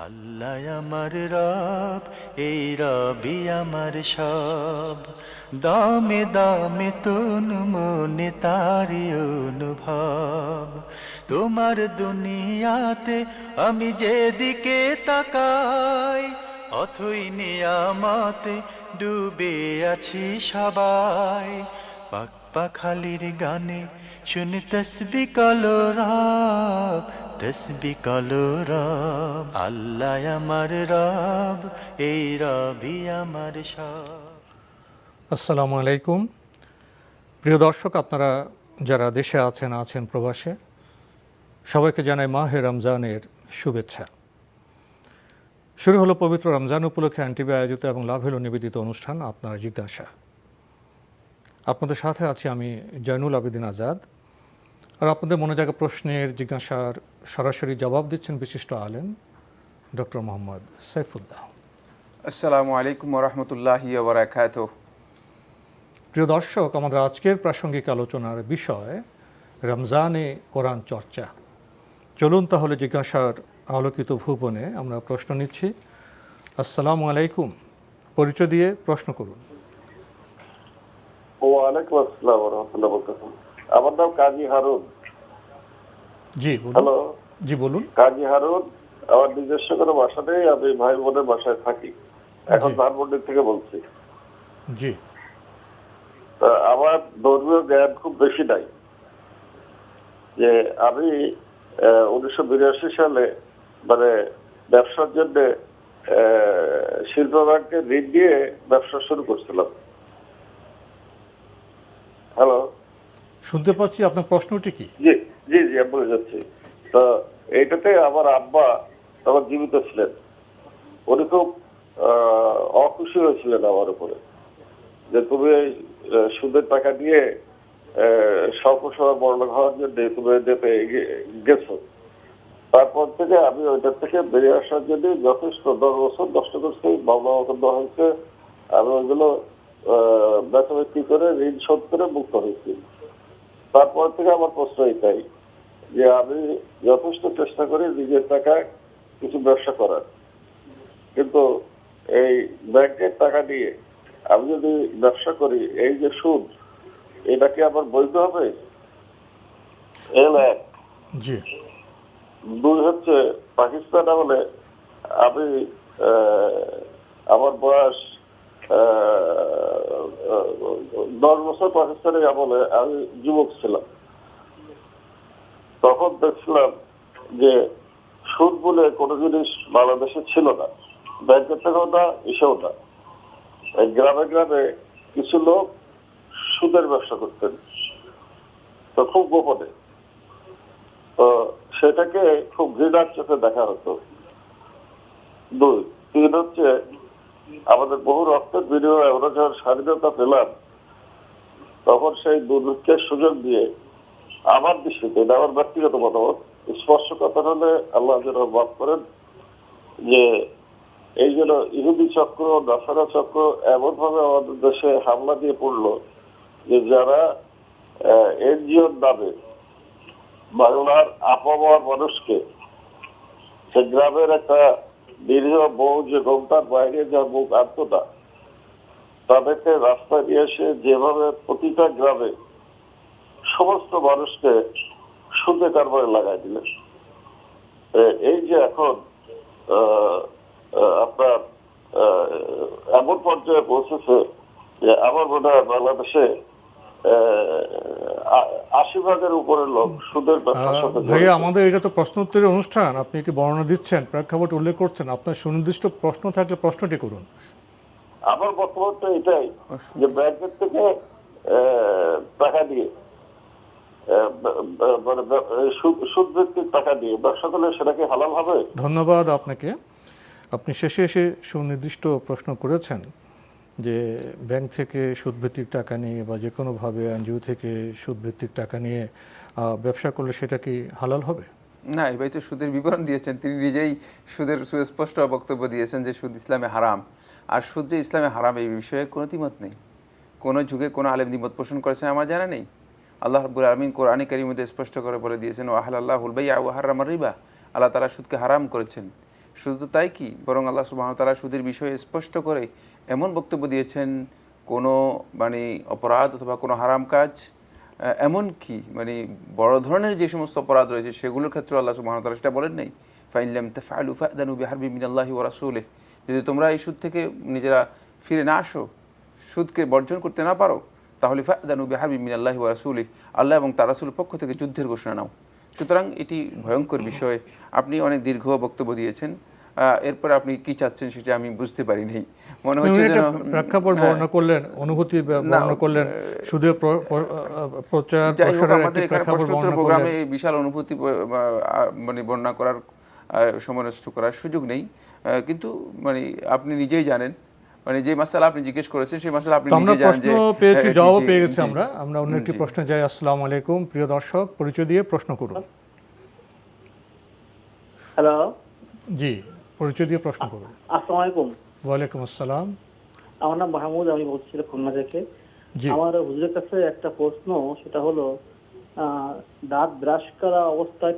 আল্লাহ আমার রব, এই রবি আমার সব। দামে দামে তুন মনে তারি অনুভব। তোমার দুনিয়াতে আমি যেদিকে তাকাই, অথই নিয়ামতে ডুবে আছি সবাই। পাক পাখালির গানে শুনি তসবি কলরব, তসবি কলরব। আল্লাহ আমার রব, এই রবি আমার সব। আসসালামু আলাইকুম। প্রিয় দর্শক, আপনারা যারা দেশে আছেন প্রবাসে, সবাইকে জানাই মাহে রমজানের শুভেচ্ছা। শুরু হলো পবিত্র রমজান উপলক্ষে এনটিভি আয়োজিত এবং লাভেলো নিবেদিত অনুষ্ঠান আপনার জিজ্ঞাসা। আপনাদের সাথে আছি আমি জয়নুল আবেদিন আজাদ। আর আপনাদের মনে জাগা প্রশ্নের জিজ্ঞাসার সরাসরি জবাব দিচ্ছেন বিশিষ্ট আলেম ডক্টর মোহাম্মদ সাইফুল্লাহ। আসসালামু আলাইকুম ওরহমতুল্লাহি ওয়া বারাকাতুহু। প্রিয় দর্শক, আমাদের আজকের প্রাসঙ্গিক আলোচনার বিষয় রমজানে কোরআন চর্চা। চলুন তাহলে জিজ্ঞাসার আলোকিত ভুবনে আমরা প্রশ্ন নিচ্ছি। আসসালামু আলাইকুম, পরিচয় দিয়ে প্রশ্ন করুন। ওয়ালাইকুম আসসালাম ওয়া রাহমাতুল্লাহি ওয়া বারাকাতুহু। আমার নাম কাজী হারুন। জি বলুন। হ্যালো, জি বলুন। কাজী হারুন। আমার নিজস্ব কোনো বাসা নেই, আমি ভাই বোনের বাসায় থাকি। এখন ধানমন্ডি থেকে বলছি। জি। তা আমার ধর্মীয় জ্ঞান খুব বেশি নাই। যে আমি 1982 সালে মানে ব্যবসার জন্য শিল্প ব্যাংকে ঋণ দিয়ে ব্যবসা শুরু করছিলাম। হ্যালো, শুনতে পাচ্ছি, আপনার প্রশ্নটি কি? জি জি জি আমি বলে যাচ্ছি। তো এইটাতে আমার আব্বা তখন জীবিত ছিলেন। উনি খুব অখুশি হয়েছিলেন আমার উপরে, যে তুমি এই সুদের টাকা দিয়ে স্বল্প সময় বড়লোক হওয়ার জন্য তুমি দেপে গেছো। তারপর থেকে আমি ওইটার থেকে বেরিয়ে আসার জন্য যথেষ্ট 10 বছর নষ্ট করছি, মামলা মকদ্দ হয়েছে। আমি ওইগুলো বেচাবেচি করে ঋণ শোধ করে মুক্ত হয়েছি। তারপর থেকে আমার প্রশ্ন এটাই যে আমি যথেষ্ট চেষ্টা করি নিজের টাকায় কিছু ব্যবসা করার, কিন্তু এই ব্যাংকের টাকা দিয়ে আমি যদি ব্যবসা করি, এই যে সুদ, এটা কি আমার বৈধ হবে? এক। জি। দুই হচ্ছে, পাকিস্তান আমলে আমি আমার বয়স 10 বছর পাকিস্তানের আমলে আমি যুবক ছিলাম। তখন দেখছিলাম যে সুদ বলে কোনো জিনিস বাংলাদেশে ছিল না, ব্যাংকের থেকেও না, এসেও না। গ্রামে গ্রামে কিছু লোক সুদের ব্যবসা করতেন, তো খুব গোপনে। তো সেটাকে খুব ঘৃণার চোখে দেখা হতো। দুই। তিন হচ্ছে, আমাদের বহু রক্তের বিনিময়ে আমরা যখন স্বাধীনতা পেলাম, তখন সেই দুর্ভিক্ষের সুযোগ দিয়ে আমার দৃষ্টিতে, এটা আমার ব্যক্তিগত মতামত, স্পর্শ কথা হলে আল্লাহ যেন মাফ করেন, যে এই যেন ইহুদি চক্র, নাসারা চক্র এমন ভাবে আমাদের দেশে হামলা দিয়ে পড়লো, যে যারা এনজিওর নামে বাংলার আপামর মানুষকে, সে গ্রামের একটা নিরীহ বউ যে ঘন্টার বাইরে যার মুখ আনতো না, তাদেরকে রাস্তায় নিয়ে এসে যেভাবে প্রতিটা গ্রামে সমস্ত মানুষকে সুদে কারবারে লাগাই দিলেন। এই যে এখন আপনার এমন পর্যায়ে পৌঁছেছে যে আমার মনে হয় বাংলাদেশে 80% উপরে লোক সুদের ব্যবসার সাথে জড়িত। ভাইয়া, আমাদের এটা তো প্রশ্ন উত্তরের অনুষ্ঠান, আপনি একটি বর্ণনা দিচ্ছেন, প্রেক্ষাপট উল্লেখ করছেন। আপনার সুনির্দিষ্ট প্রশ্ন থাকলে প্রশ্নটি করুন। আমার বক্তব্য এটাই যে ব্যাংকের থেকে টাকা দিয়ে মানে সুদ ভিত্তিক টাকা দিয়ে ব্যবসা করলে সেটা কি হালাল হবে? ধন্যবাদ আপনাকে। আপনি শেষে এসে সুনির্দিষ্ট প্রশ্ন করেছেন যে ব্যাংক থেকে সুদভিত্তিক টাকা নিয়ে বা যে কোনোভাবে এনজিও থেকে সুদভিত্তিক টাকা নিয়ে ব্যবসা করলে সেটা কি হালাল হবে? না, এই ভাই তো সুদের বিবরণ দিয়েছেন, তিনি নিজেই সুদের সুস্পষ্ট বক্তব্য দিয়েছেন যে সুদ ইসলামে হারাম। আর সুদ যে ইসলামে হারাম এই বিষয়ে কোনো দ্বিমত নেই, কোনো যুগে কোনো আলেম দ্বিমত পোষণ করেছে আমার জানা নেই। আল্লাহ রাব্বুল আলামিন কোরআনে কারীমে স্পষ্ট করে বলে দিয়েছেন, ওয়া আহাল্লাহুল বাই'a ওয়া হাররামা রিবা। আল্লাহ তাআলা সুদকে হারাম করেছেন। শুধু তো তাই কি, বরং আল্লাহ সুবহানাহু ওয়া তাআলা সুদের বিষয়ে স্পষ্ট করে এমন বক্তব্য দিয়েছেন, কোনো মানে অপরাধ অথবা কোনো হারাম কাজ, এমন কি মানে বড় ধরনের যে সমস্ত অপরাধ রয়েছে সেগুলোর ক্ষেত্রে আল্লাহ সুবহানাহু ওয়া তাআলা সেটা বলেন নাই, ফাইন লাম তাফআলু ফা'দানু বিহারবিন মিনাল্লাহি ওয়া রাসূলিহি, যদি তোমরা এই সুদ থেকে নিজেরা ফিরে না আসো, সুদকে বর্জন করতে না পারো, তাহলে ফা'দানু বিহারবিন মিনাল্লাহি ওয়া রাসূলিহি, আল্লাহ এবং তার রাসূলের পক্ষ থেকে যুদ্ধের ঘোষণা নাও। সুতরাং এটি ভয়ঙ্কর বিষয়। আপনি অনেক দীর্ঘ বক্তব্য দিয়েছেন, এরপর আপনি কি চাচ্ছেন সেটা আমি বুঝতে পারি নাই। মনে হচ্ছে যেন প্রেক্ষাপট বর্ণনা করলেন, অনুভূতি বর্ণনা করলেন, সুদের প্রচার প্রসারের একটি প্রেক্ষাপট বর্ণনা প্রোগ্রামে করলেন। বিশাল অনুভূতি মানে বর্ণনা করার সময় নষ্ট করার সুযোগ নেই, কিন্তু মানে আপনি নিজেই জানেন, মানে যে মাসালা আপনি জিজ্ঞেস করেছেন সেই মাসালা আপনি আমরা নিজেই জানেন প্রশ্ন যে পেয়েছি, জি, জবাব জি, পেয়ে গেছি। জি। আমরা অন্য একটি জি। প্রশ্নে যাই। আসসালামু আলাইকুম প্রিয় দর্শক, পরিচয় দিয়ে প্রশ্ন করুন। হ্যালো, জি, পরিচয় দিয়ে প্রশ্ন করুন। আসসালামু আলাইকুম। ওয়ালাইকুম আসসালাম। আমার নাম মাহমুদ, আমি বলছিলাম খুলনা থেকে। জি, আমার হুজুরের কাছে একটা প্রশ্ন, সেটা হলো দাঁত ব্রাশ করা অবস্থায়,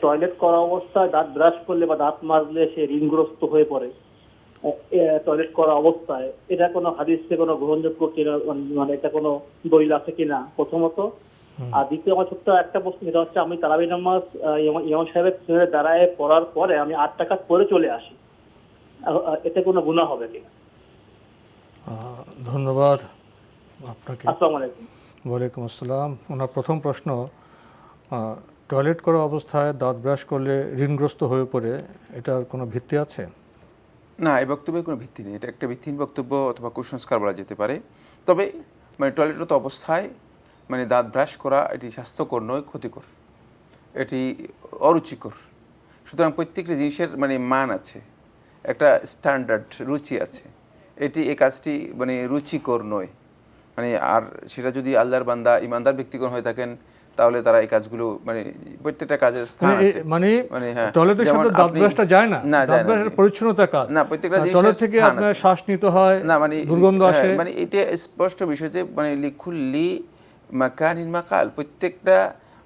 টয়লেট করা অবস্থায় দাঁত ব্রাশ করলে বা দাঁত মাজলে সে ঋণগ্রস্ত হয়ে পড়ে টয়লেট করা অবস্থায়, এটা কোনো হাদিসে কোনো গ্রহণযোগ্য কিনা, মানে এটা কোনো দলিল আছে কিনা প্রথমত। আর দ্বিতীয় আমার ছোট্ট একটা প্রশ্ন, যেটা হচ্ছে আমি তারাবি নামাজ ইমাম সাহেবের পিছনে দাঁড়ায় পড়ার পরে আমি 8 টাকা পরে চলে আসি, এতে কোনো গুনাহ হবে কিনা? ধন্যবাদ আপনাকে। আসসালামু আলাইকুম। ওয়ালাইকুম আসসালাম। ওনার প্রথম প্রশ্ন, টয়লেট করা অবস্থায় দাঁত ব্রাশ করলে ঋণগ্রস্ত হয়ে পড়ে, এটার কোনো ভিত্তি আছে? না, এই বক্তব্যের কোনো ভিত্তি নেই। এটা একটা ভিত্তিহীন বক্তব্য অথবা কুসংস্কার বলা যেতে পারে। তবে মানে টয়লেটরত অবস্থায় মানে দাঁত ব্রাশ করা এটি স্বাস্থ্যকর নয়, ক্ষতিকর, এটি অরুচিকর। সুতরাং প্রত্যেকটা জিনিসের মানে মান আছে, একটা স্ট্যান্ডার্ড রুচি আছে। এই কাজটি মানে রুচিকর নয়। মানে আর সেটা যদি আল্লাহর বান্দা ইমানদার ব্যক্তিগণ হয়ে থাকেন, তাহলে তারা এই কাজগুলো মানে প্রত্যেকটা কাজের স্থান আছে। মানে হ্যাঁ, টয়লেটের যেমন সাথে দাঁত আপনি- ব্রাশটা যায় না, না, দাঁত যায় না, ব্রাশের জি। পরিচ্ছন্নতা কাজ। না, প্রত্যেকটা জিনিসের টয়লেট থেকে স্থান আপনার আছে। শ্বাস নিতে হয়, না মানে দুর্গন্ধ আসে। মানে এটা স্পষ্ট বিষয় যে মানে লিকুল্লি মাকানিন মাকাল, প্রত্যেকটা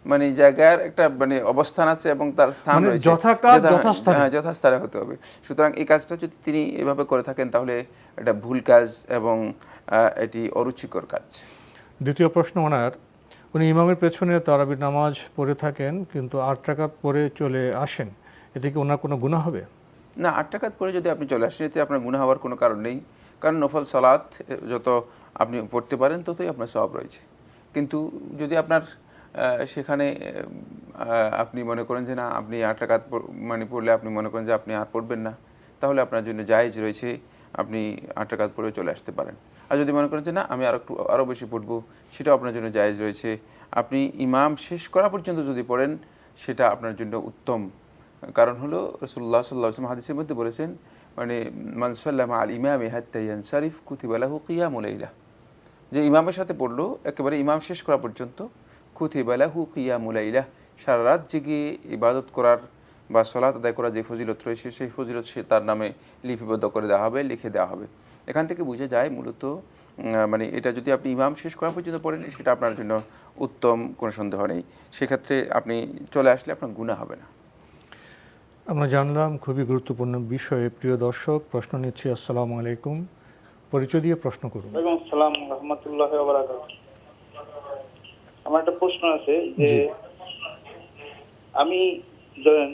মানে জায়গার একটা মানে অবস্থান আছে এবং তার স্থান মানে রয়েছে, যথাকাল যথাস্থানে। হ্যাঁ, যথাস্থানে হতে হবে। সুতরাং এই কাজটা যদি তিনি এভাবে করে থাকেন তাহলে এটা ভুল কাজ এবং এটি অরুচিকর কাজ। দ্বিতীয় প্রশ্ন ওনার, উনি ইমামের পেছনে তারাবির নামাজ পড়ে থাকেন কিন্তু 8 রাকাত পরে চলে আসেন, এতে কি ওনার কোনো গুনাহ হবে? না, 8 রাকাত পরে যদি আপনি চলে আসেন, এতে আপনার গুনাহ হওয়ার কোনো কারণ নেই। কারণ নফল সালাত যত আপনি পড়তে পারেন ততই আপনার সওয়াব রয়েছে। কিন্তু যদি আপনার সেখানে আপনি মনে করেন যে না, আপনি 8 রাকাত মানে পড়লে আপনি মনে করেন যে আপনি আর পড়বেন না, তাহলে আপনার জন্য জায়েজ রয়েছে, আপনি 8 রাকাত পরে চলে আসতে পারেন। আর যদি মনে করেন যে না, আমি আরও বেশি পড়বো, সেটাও আপনার জন্য জায়েজ রয়েছে। আপনি ইমাম শেষ করা পর্যন্ত যদি পড়েন, সেটা আপনার জন্য উত্তম। কারণ হলো রাসূলুল্লাহ সাল্লাল্লাহু আলাইহি ওয়াসাল্লাম হাদিসের মধ্যে বলেছেন, মানে মান সাল্লামা আল ইমামি হাত্তা ইয়ানসারিফ কুতিবা লাহু কিয়ামুল লাইলা, যে ইমামের সাথে পড়লো একেবারে ইমাম শেষ করা পর্যন্ত, কুতিবা লাহু কিয়ামুল লাইলা, সারা রাত জেগে ইবাদত করার বা সালাত আদায় করার যে ফজিলত রয়েছে, সেই ফজিলত সে তার নামে লিপিবদ্ধ করে দেওয়া হবে, লিখে দেওয়া হবে। এখান থেকে বোঝা যায় মূলত মানে এটা যদি আপনি ইমাম শেষ করা পর্যন্ত পড়েন, সেটা আপনার জন্য উত্তম, কোনো সন্দেহ নেই। সেক্ষেত্রে আপনি চলে আসলে আপনার গুনাহ হবে না। আমরা জানলাম খুবই গুরুত্বপূর্ণ বিষয়ে। প্রিয় দর্শক, প্রশ্ন নিচ্ছি। আসসালামু আলাইকুম, পরিচয় দিয়ে প্রশ্ন করুন। ওয়ালাইকুম আসসালাম রাহমাতুল্লাহি ওয়া বারাকাতুহু। আমার একটা প্রশ্ন আছে যে জি। আমি ধরেন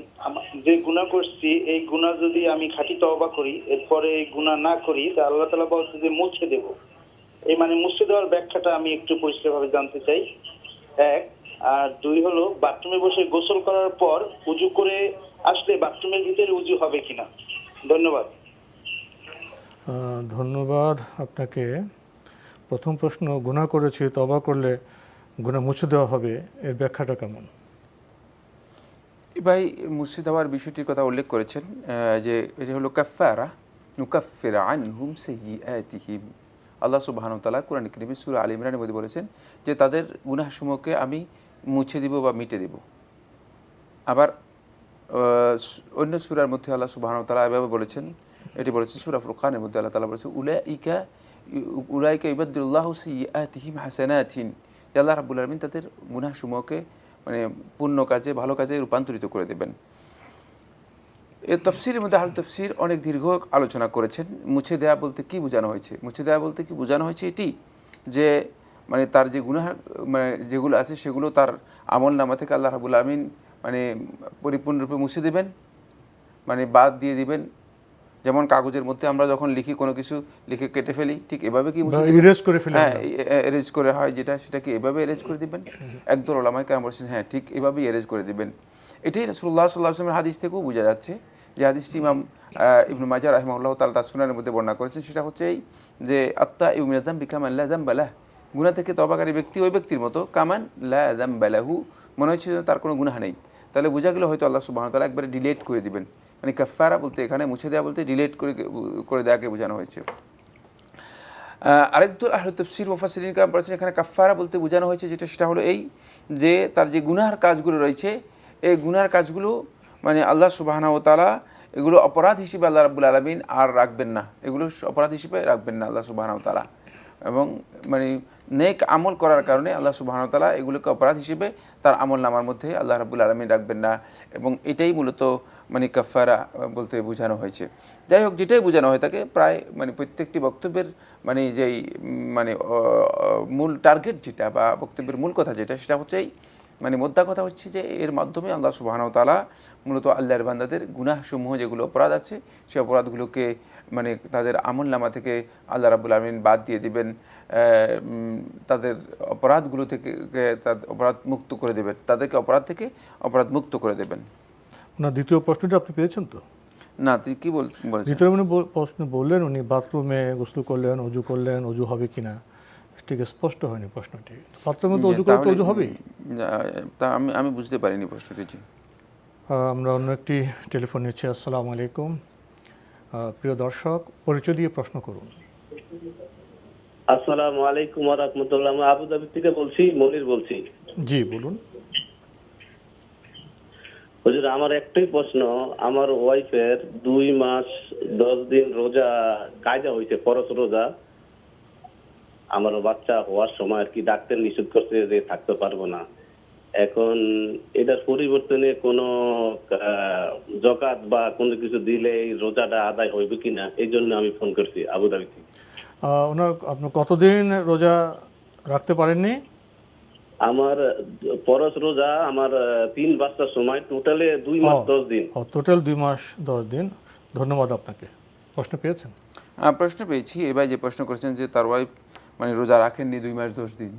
যে গুনাহ করছি, এই গুনাহ যদি আমি খাঁটি তওবা করি, এরপরে এই গুনাহ না করি, তাহলে আল্লাহ তাআলা বলছে যে মুছে দেব। এই মানে মুছে দেওয়ার ব্যাখ্যাটা আমি একটু পরিষ্কারভাবে জানতে চাই। এক, আর দুই হলো বাথরুমে বসে গোসল করার পর উযু করে আসলে বাথরুমের ভিতরে উযু হবে কিনা? ধন্যবাদ। ধন্যবাদ আপনাকে। প্রথম প্রশ্ন, গুনাহ করেছি, তওবা করলে গুনাহ মুছে দেওয়া হবে, এর ব্যাখ্যাটা কেমন? ভাই, মুছে দেওয়ার বিষয়টির কথা উল্লেখ করেছেন, যে এটি হলো কাফারা, নুকাফির আনহুম সাইয়্যাতিহিম। আল্লাহ সুবহানাহু ওয়া তাআলা কোরআন কারীমে সূরা আলে ইমরানের মধ্যে বলেছেন যে তাদের গুনাহসমূহকে আমি মুছে দিব বা মিটে দিব। আবার অন্য সূরার মধ্যে আল্লাহ সুবহানাহু ওয়া তাআলা এভাবে বলেছেন, এটি বলেছেন সূরা ফুরকানের মধ্যে, আল্লাহ তাআলা বলেছেন উলাইকা ইউবাদদিলুল্লাহু সাইয়্যাতিহিম হাসানাতিন, যে আল্লাহ রাব্বুল আলামিন তাদের গুনাহসমূহকে মানে পূর্ণ কাজে, ভালো কাজে রূপান্তরিত করে দেবেন। এই তফসিরের মধ্যে আহলে তাফসীর অনেক দীর্ঘ আলোচনা করেছেন। মুছে দেয়া বলতে কি বোঝানো হয়েছে? মুছে দেয়া বলতে কি বোঝানো হয়েছে এটি যে মানে তার যে গুনাহ মানে যেগুলো আছে সেগুলো তার আমল নামা থেকে আল্লাহ রাব্বুল আলামিন মানে পরিপূর্ণরূপে মুছে দেবেন, মানে বাদ দিয়ে দিবেন। যেমন কাগজের মধ্যে আমরা যখন লিখি কোনো কিছু লিখে কেটে ফেলি, ঠিক এভাবে কি মুছে দিবেন? ইরেজ করে ফেলে হ্যাঁ, এরেজ করে হয় যেটা, সেটাকে এভাবে এরেজ করে দিবেন। একদল ওলামায়ে কেরাম বলেছেন হ্যাঁ ঠিক এভাবেই এরেজ করে দিবেন। এটাই রাসূলুল্লাহ সাল্লাল্লাহু আলাইহি ওয়াসাল্লামের হাদিস থেকেও বোঝা যাচ্ছে, যে হাদিসটি ইমাম ইবনে মাজাহ রাহিমাহুল্লাহ তাআলা তার সুনানের মধ্যে বর্ণনা করেছেন। সেটা হচ্ছে এই যে আত্তাইবু মিনাজ যামবি কামান লা যামবা লাহ, গুনাহ থেকে তওবাকারী ব্যক্তি ওই ব্যক্তির মতো কামান লা যামবা লাহু, মনে হচ্ছে যে তার কোনো গুনাহ নেই। তাহলে বোঝা গেল হয়তো আল্লাহ সুবহানাহু ওয়া তাআলা একবারে ডিলিট করে দিবেন। মানে কাফফারা বলতে এখানে মুছে দেওয়া বলতে ডিলিট করে দেওয়াকে বোঝানো হয়েছে। আরেকদল আহলে তাফসীর মুফাসসিরিন কেরাম বলেছেন এখানে কাফফারা বলতে বোঝানো হয়েছে যেটা, সেটা হলো এই যে তার যে গুনাহর কাজগুলো রয়েছে, এই গুনাহর কাজগুলো মানে আল্লাহ সুবহানাহু ওয়া তাআলা এগুলো অপরাধ হিসেবে আল্লাহ রাব্বুল আলামিন আর রাখবেন না, এগুলো অপরাধ হিসেবে রাখবেন না আল্লাহ সুবহানাহু ওয়া তাআলা। এবং মানে নেক আমল করার কারণে আল্লাহ সুবহানাহু ওয়া তাআলা এগুলোকে অপরাধ হিসেবে তার আমল নামার মধ্যে আল্লাহ রাব্বুল আলামিন রাখবেন না। এবং এটাই মূলত মানে কাফফারা বলতে বোঝানো হয়েছে। যাই হোক, যেটাই বোঝানো হয় তাকে প্রায় মানে প্রত্যেকটি বক্তব্যের মানে যেই মানে মূল টার্গেট যেটা বা বক্তব্যের মূল কথা যেটা, সেটা হচ্ছে এই মানে মোদ্দা কথা হচ্ছে যে এর মাধ্যমে আল্লাহ সুবহানাহু ওয়া তাআলা মূলত আল্লাহর বান্দাদের গুনাহসমূহ যেগুলো অপরাধ আছে সেই অপরাধগুলোকে মানে তাদের আমল নামা থেকে আল্লাহ রাব্বুল আলামিন বাদ দিয়ে দিবেন, তাদের অপরাধগুলো থেকে তাদের অপরাধ মুক্ত করে দেবেন, তাদেরকে অপরাধ থেকে অপরাধ মুক্ত করে দেবেন। না, দ্বিতীয় প্রশ্নটা আপনি পেয়েছেন তো? না, তুই কি বলেছেন? দ্বিতীয় উনি প্রশ্ন বললেন, উনি বাথরুমে গোসল করলেন, অজু করলেন, অজু হবে কিনা, ঠিক স্পষ্ট হয়নি প্রশ্নটি। বাথরুমে তো অজু করলে তো অজু হবেই। তা আমি বুঝতে পারিনি প্রশ্নটি। জি, আমরা অন্য একটি টেলিফোন নিচ্ছি। আসসালামু আলাইকুম। প্রিয় দর্শক, পরিচয় দিয়ে প্রশ্ন করুন। আসসালামু আলাইকুম ওয়া রাহমাতুল্লাহ। আমি আবুধাবি থেকে বলছি, মনির বলছি। জি বলুন। হুজুর, আমার একটাই প্রশ্ন। আমার ওয়াইফের 2 মাস 10 দিন রোজা কায়দা হয়েছে, ফরজ রোজা। আমার বাচ্চা হওয়ার সময় আর কি ডাক্তার নিষেধ করছে যে থাকতে পারবো না। এখন এটার পরিবর্তনে কোনো যাকাত বা কোনো কিছু দিলে এই রোজাটা আদায় হইবে কিনা, এই জন্য আমি ফোন করছি আবুধাবি থেকে। আপনি কতদিন রোজা রাখতে পারেননি? আমার ফরজ রোজা আমার 3 বাচ্চার সময় টোটালে 2 মাস 10 দিন। টোটাল 2 মাস 10 দিন। ধন্যবাদ আপনাকে। প্রশ্ন পেয়েছেন? প্রশ্ন পেয়েছি। এবার যে প্রশ্ন করেছেন যে তার ওয়াইফ মানে রোজা রাখেননি 2 মাস 10 দিন,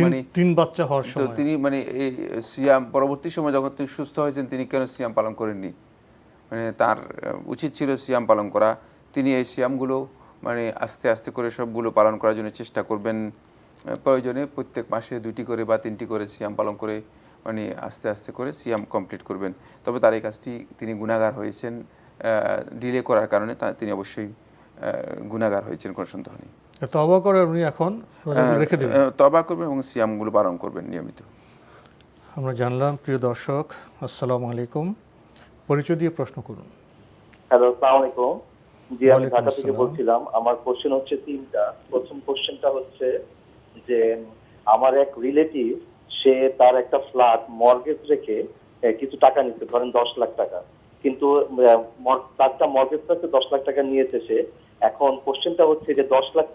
মানে 3 বাচ্চা হওয়ার তো সময় তিনি মানে এই সিয়াম পরবর্তী সময় যখন তিনি সুস্থ হয়েছেন তিনি কেন সিয়াম পালন করেননি? মানে তার উচিত ছিল সিয়াম পালন করা। তিনি এই সিয়ামগুলো মানে আস্তে আস্তে করে সবগুলো পালন করার জন্য চেষ্টা করবেন। প্রয়োজনে প্রত্যেক মাসে 2টি করে বা 3টি করে সিয়াম পালন করে মানে আস্তে আস্তে করে সিয়াম কমপ্লিট করবেন। তবে তার এই কাজটি তিনি গুনাহগার হয়েছেন, ডিলে করার কারণে তিনি অবশ্যই গুনাহগার হয়েছেন, কোনো সন্দেহ নেই। তওবা করে উনি এখন রেখে দেবেন, তওবা করবেন এবং সিয়ামগুলো পালন করবেন নিয়মিত। আমরা জানলাম। প্রিয় দর্শক, আসসালামু আলাইকুম। পরিচয় দিয়ে প্রশ্ন করুন। হ্যালো, আসসালামু আলাইকুম। জি, আমি ওয়ালাইকুম ঢাকা থেকে আসসালাম। বলছিলাম। আমার কোশ্চেন হচ্ছে 3টা। প্রথম কোশ্চেনটা হচ্ছে যে আমার এক রিলেটিভ, সে তার একটা ফ্ল্যাট মর্গেজ রেখে কিছু টাকা নিচ্ছে, ধরেন 10 লাখ টাকা, কিন্তু তারটা মর্গেজটাতে 10 লাখ টাকা নিয়েছে সে। এখন কোশ্চেনটা হচ্ছে যে 10 লাখ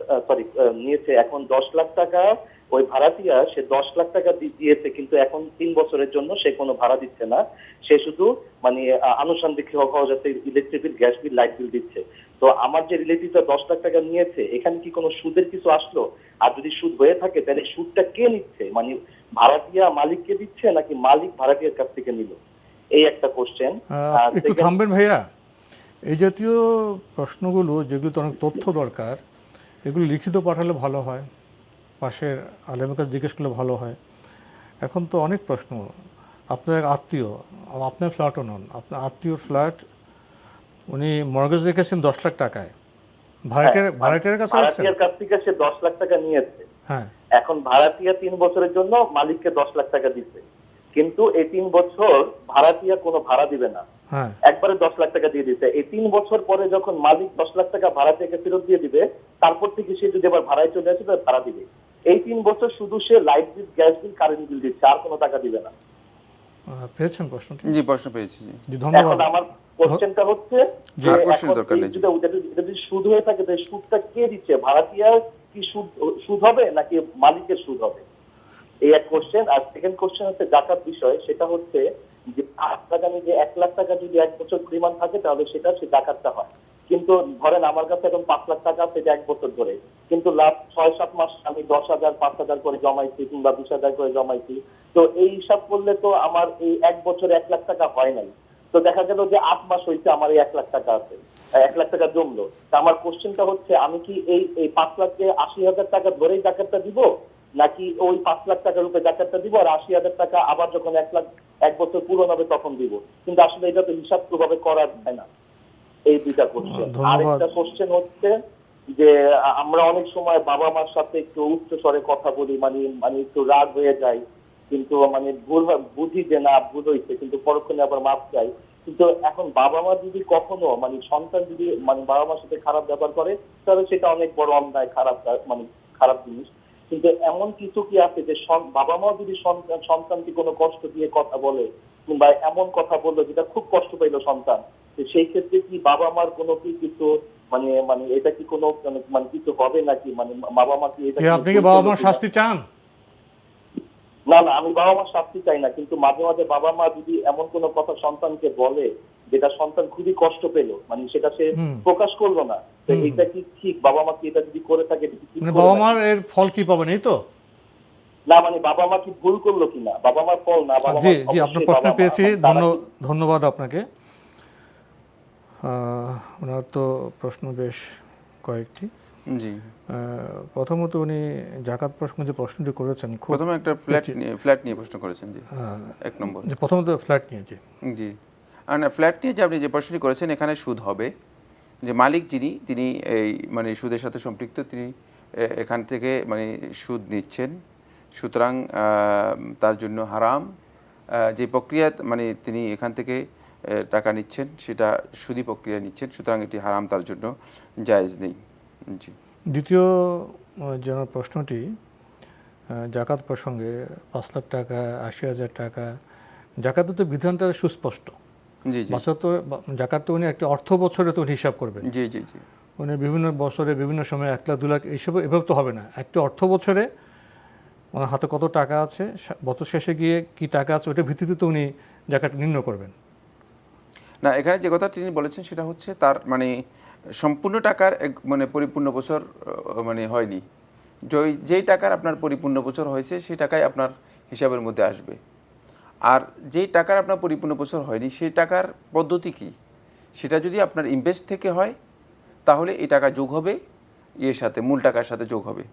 নিয়েছে, এখন 10 লাখ টাকা ওই ভাড়াটিয়া সে 10 লাখ টাকা দিয়েছে, কিন্তু এখন 3 বছরের জন্য সে কোনো ভাড়া দিচ্ছে না। সে শুধু মানে আনুষঙ্গিক যাতে ইলেকট্রিক বিল, গ্যাস বিল, লাইট বিল দিচ্ছে। তো আমার যে রিলেটিভটা 10 লাখ টাকা নিয়েছে, এখানে কি কোনো সুদের কিছু আসলো? আর যদি সুদ হয়ে থাকে তাহলে সুদটা কে নিচ্ছে? মানে ভাড়াটিয়া মালিককে দিচ্ছে নাকি মালিক ভাড়াটিয়ার কাছ থেকে নিল? এই একটা কোশ্চেন। একটু থামবেন ভাইয়া। এই জাতীয় প্রশ্নগুলো যেগুলোতে অনেক তথ্য দরকার, এগুলো লিখিত পাঠালে ভালো হয়, পাশের আলেমের কাছে জিজ্ঞেস করলে ভালো হয়। এখন তো অনেক প্রশ্ন। আপনার আত্মীয়, আপনার ফ্ল্যাটও নন, আপনার আত্মীয় ফ্ল্যাট, উনি মর্গেজ রেখেছেন 10 লাখ টাকায়, ভাড়াটিয়ার কাছে রাখছেন। ভাড়াটিয়ার কাছ থেকে সে 10 লাখ টাকা নিয়েছে। হ্যাঁ, এখন ভাড়াটিয়া 3 বছরের জন্য মালিককে 10 লাখ টাকা দিচ্ছে, কিন্তু এই 3 বছর ভাড়াটিয়া কোনো ভাড়া দিবে না, হ্যাঁ। একবারে 10 লাখ টাকা দিয়ে দিচ্ছে। এই 3 বছর পরে যখন মালিক 10 লাখ টাকা ভাড়াটিয়াকে ফেরত দিয়ে দিবে, তারপর থেকে সে যদি আবার ভাড়ায় চলে আসে তাহলে ভাড়া দিবে। এই 3 বছর শুধু সে light bill, gas bill, current bill দিচ্ছে, আর কোনো টাকা দিবে না। পেয়েছেন প্রশ্নটি? জি, প্রশ্ন পেয়েছি। জি, জি, ধন্যবাদ। এখন আমার কোশ্চেনটা হচ্ছে যে আর কোশ্চেন এখন দরকার এই নেই। এটা যদি সুদ হয়ে থাকে তাহলে সুদটা কে দিচ্ছে? ভাড়াটিয়া কি সুদ হবে নাকি মালিকের সুদ হবে? এই এক কোশ্চেন। আর সেকেন্ড কোশ্চেন হচ্ছে জাকাত বিষয়, সেটা হচ্ছে যে আগামী যে 1 লাখ টাকা যদি 1 বছর পরিমাণ থাকে তাহলে সেটা সে জাকাতটা হয়। কিন্তু ধরেন আমার কাছে এখন 5 লাখ টাকা আছে 1 বছর ধরে, কিন্তু লাস্ট 6-7 মাস আমি 10,000 5,000 করে জমাইছি কিংবা 20,000 করে জমাইছি। তো এই হিসাব করলে তো আমার এই 1 বছর 1 লাখ টাকা হয় নাই। তো দেখা গেল যে 8 মাস হয়েছে আমার এই 1 লাখ টাকা আছে, 1 লাখ টাকা জমলো। তা আমার কোশ্চেনটা হচ্ছে আমি কি এই 5 লাখকে 80,000 টাকা ধরেই জাকাতটা দিব, নাকি ওই 5 লাখ টাকার উপরে জাকাতটা দিব আর 80,000 টাকা আবার যখন 1 বছর পূরণ হবে তখন দিব? কিন্তু আসলে এটা তো হিসাব ভাবে করা যায় না। এই দুইটা কোশ্চেন। ধন্যবাদ। আরেকটা কোশ্চেন হচ্ছে যে আমরা অনেক সময় বাবা মার সাথে একটু উচ্চ স্বরে কথা বলি, মানে একটু রাগ হয়ে যায়, কিন্তু মানে বুঝি যে না ভুল হয়েছে, কিন্তু পরক্ষণে আবার মাফ চাই। কিন্তু এখন বাবা মা যদি কখনো মানে সন্তান যদি মানে বাবা মার সাথে খারাপ ব্যবহার করে তাহলে সেটা অনেক বড় অন্যায়, খারাপ জিনিস। কিন্তু এমন কিছু কি আছে যে বাবা মা যদি সন্তানকে কোনো কষ্ট দিয়ে কথা বলে কিংবা এমন কথা বললো যেটা খুব কষ্ট পাইলো সন্তান, সেই ক্ষেত্রে কি বাবা মার কোনো কিছু মানে এটা কি কোনো মানে কিছু হবে নাকি? মানে বাবা মা কি এটা আপনি কি বাবা মার শাস্তি চান? না, আমি বাবা মার শাস্তি চাই না, কিন্তু মাঝে মাঝে বাবা মা যদি এমন কোনো কথা সন্তানকে বলে যেটা সন্তান খুবই কষ্ট পেল, মানে সেটা সে প্রকাশ করলো না, তো এটা কি ঠিক? বাবা মা কি এটা যদি করে থাকে মানে বাবা মার এর ফল কি পাবেন এই তো? না, মানে বাবা মা কি ভুল করলো কিনা, বাবা মার ফল না। জি জি, আপনার প্রশ্ন পেয়েছি, ধন্যবাদ আপনাকে। ওনার তো প্রশ্ন বেশ কয়েকটি। জি, প্রথমত উনি জাকাত প্রশ্ন যে প্রশ্নটি করেছেন, প্রথমে একটা ফ্ল্যাট নিয়ে প্রশ্ন করেছেন। জি, 1 নম্বর। প্রথমত ফ্ল্যাট নিয়ে। জি জি, আর না, ফ্ল্যাট নিয়ে যে আপনি যে প্রশ্নটি করেছেন, এখানে সুদ হবে যে মালিক যিনি, তিনি এই মানে সুদের সাথে সম্পৃক্ত, তিনি এখান থেকে মানে সুদ নিচ্ছেন, সুতরাং তার জন্য হারাম। যে প্রক্রিয়া মানে তিনি এখান থেকে টাকা নিচ্ছেন সেটা সুদি প্রক্রিয়া নিচ্ছেন, সুতরাং এটি হারাম, তার জন্য জায়েজ নেই। জি, দ্বিতীয় যে প্রশ্নটি জাকাত প্রসঙ্গে, 5 লাখ টাকা 80,000 টাকা, জাকাতের তো বিধানটা সুস্পষ্ট। জি জি, জাকাত তো উনি একটা অর্থ বছরে তো উনি হিসাব করবেন। জি জি জি, উনি বিভিন্ন বছরে বিভিন্ন সময় 1 লাখ 2 লাখ এইসব এভাবে তো হবে না। একটা অর্থ বছরে ওনার হাতে কত টাকা আছে, বছর শেষে গিয়ে কি টাকা আছে, ওটার ভিত্তিতে তো উনি জাকাত নির্ণয় করবেন। না, এখানে যে কথা তিনি বলেছেন সেটা হচ্ছে তার মানে সম্পূর্ণ টাকার মানে পরিপূর্ণ বছর মানে হয়নি। যেই টাকার আপনার পরিপূর্ণ বছর হয়েছে সেই টাকাই আপনার হিসাবের মধ্যে আসবে। আর যেই টাকার আপনার পরিপূর্ণ বছর হয়নি সেই টাকার পদ্ধতি কি, সেটা যদি আপনার ইনভেস্ট থেকে হয় তাহলে এই টাকা যোগ হবে এর সাথে, মূল টাকার সাথে যোগ হবে।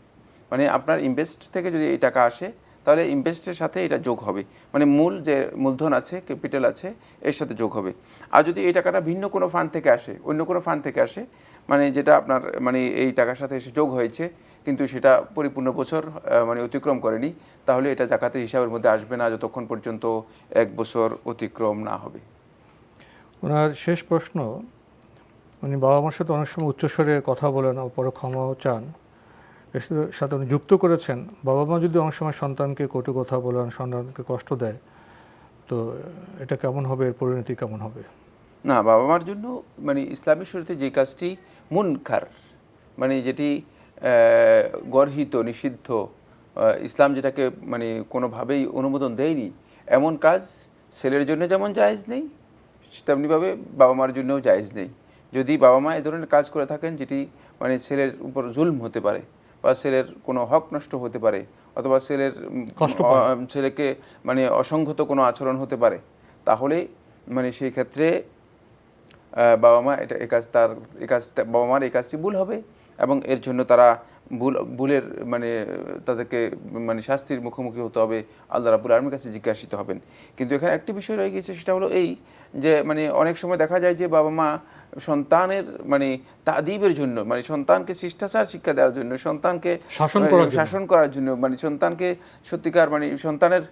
মানে আপনার ইনভেস্ট থেকে যদি এই টাকা আসে তাহলে ইনভেস্টের সাথে এটা যোগ হবে, মানে মূল যে মূলধন আছে, ক্যাপিটাল আছে, এর সাথে যোগ হবে। আর যদি এই টাকাটা ভিন্ন কোনো ফান্ড থেকে আসে, অন্য কোনো ফান্ড থেকে আসে, মানে যেটা আপনার মানে এই টাকার সাথে এসে যোগ হয়েছে কিন্তু সেটা পরিপূর্ণ বছর মানে অতিক্রম করেনি, তাহলে এটা জাকাতের হিসাবের মধ্যে আসবে না যতক্ষণ পর্যন্ত 1 বছর অতিক্রম না হবে। ওনার শেষ প্রশ্ন, উনি বাবা মার সাথে অনেক সময় উচ্চস্বরে কথা বলেন, পরে ক্ষমাও চান। এর সাথে উনি যুক্ত করেছেন, বাবা মা যদি অনেক সময় সন্তানকে কটু কথা বলেন, সন্তানকে কষ্ট দেয়, তো এটা কেমন হবে, এর পরিণতি কেমন হবে? না, বাবা মার জন্য মানে ইসলামী শরীয়তে যে কাজটি মুনকার, মানে যেটি গর্হিত, নিষিদ্ধ, ইসলাম যেটাকে মানে কোনোভাবেই অনুমোদন দেয়নি, এমন কাজ ছেলের জন্য যেমন জায়েজ নেই তেমনিভাবে বাবা মার জন্যও জায়েজ নেই। যদি বাবা মা এ ধরনের কাজ করে থাকেন যেটি মানে ছেলের উপর জুলম হতে পারে, বা ছেলের কোনো হক নষ্ট হতে পারে, অথবা ছেলেকে মানে অসংহত কোনো আচরণ হতে পারে, তাহলে মানে সেই ক্ষেত্রে বাবা মা বাবা মার এই কাজটি ভুল হবে, এবং এর জন্য তারা ভুলের মানে তাদেরকে মানে শাস্তির মুখোমুখি হতে হবে, আল্লাহ রাব্বুল আলামিনের কাছে জিজ্ঞাসিত হবেন। কিন্তু এখানে একটি বিষয় রয়ে গেছে, সেটা হলো এই যে মানে অনেক সময় দেখা যায় যে বাবা মা সন্তানের মানে তাদিবের জন্য, মানে সন্তানকে শিষ্টাচার শিক্ষা দেওয়ার জন্য, সন্তানকে শাসন করার জন্য, মানে সন্তানকে সত্যিকার মানে সন্তানের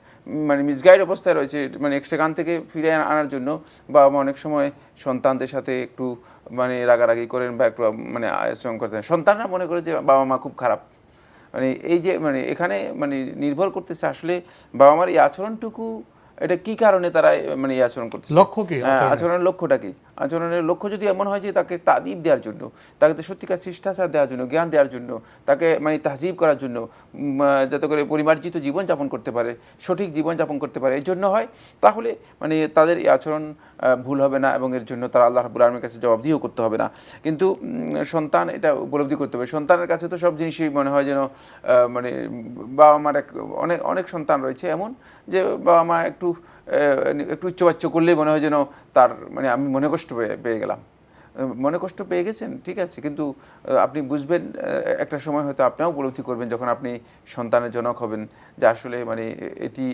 মানে মিসগাইড অবস্থায় রয়েছে মানে সেখান থেকে ফিরে আনার জন্য বাবা মা অনেক সময় সন্তানদের সাথে একটু মানে রাগারাগি করেন বা একটু মানে আচরণ করতেন। সন্তানরা মনে করে যে বাবা মা খুব খারাপ। মানে এই যে মানে এখানে মানে নির্ভর করতেছে আসলে বাবা মার এই আচরণটুকু এটা কি কারণে তারা মানে এই আচরণ করছে, লক্ষ্য কি আচরণের লক্ষ্যটা কি? আচরণের লক্ষ্য যদি এমন হয় যে তাকে তাদিব দেওয়ার জন্য, তাকে সত্যিকার শিষ্টাচার দেওয়ার জন্য, জ্ঞান দেওয়ার জন্য, তাকে মানে তাহজিব করার জন্য, যাতে করে পরিমার্জিত জীবনযাপন করতে পারে, সঠিক জীবনযাপন করতে পারে, এই জন্য হয়, তাহলে মানে তাদের এই আচরণ ভুল হবে না এবং এর জন্য তারা আল্লাহ রাব্বুল আলামিনের কাছে জবাবদিহিও করতে হবে না। কিন্তু সন্তান এটা উপলব্ধি করতে হবে। সন্তানের কাছে তো সব জিনিসই মনে হয় যেন মানে বাবা মার অনেক অনেক সন্তান রয়েছে এমন যে বাবা মা একটু উচ্চবাচ্য করলেই মনে হয় যেন তার মানে আমি মনে কষ্ট পেয়ে গেলাম। মনে কষ্ট পেয়ে গেছেন, ঠিক আছে, কিন্তু আপনি বুঝবেন একটা সময় হয়তো আপনিও উপলব্ধি করবেন যখন আপনি সন্তানের জনক হবেন যে আসলে মানে এটি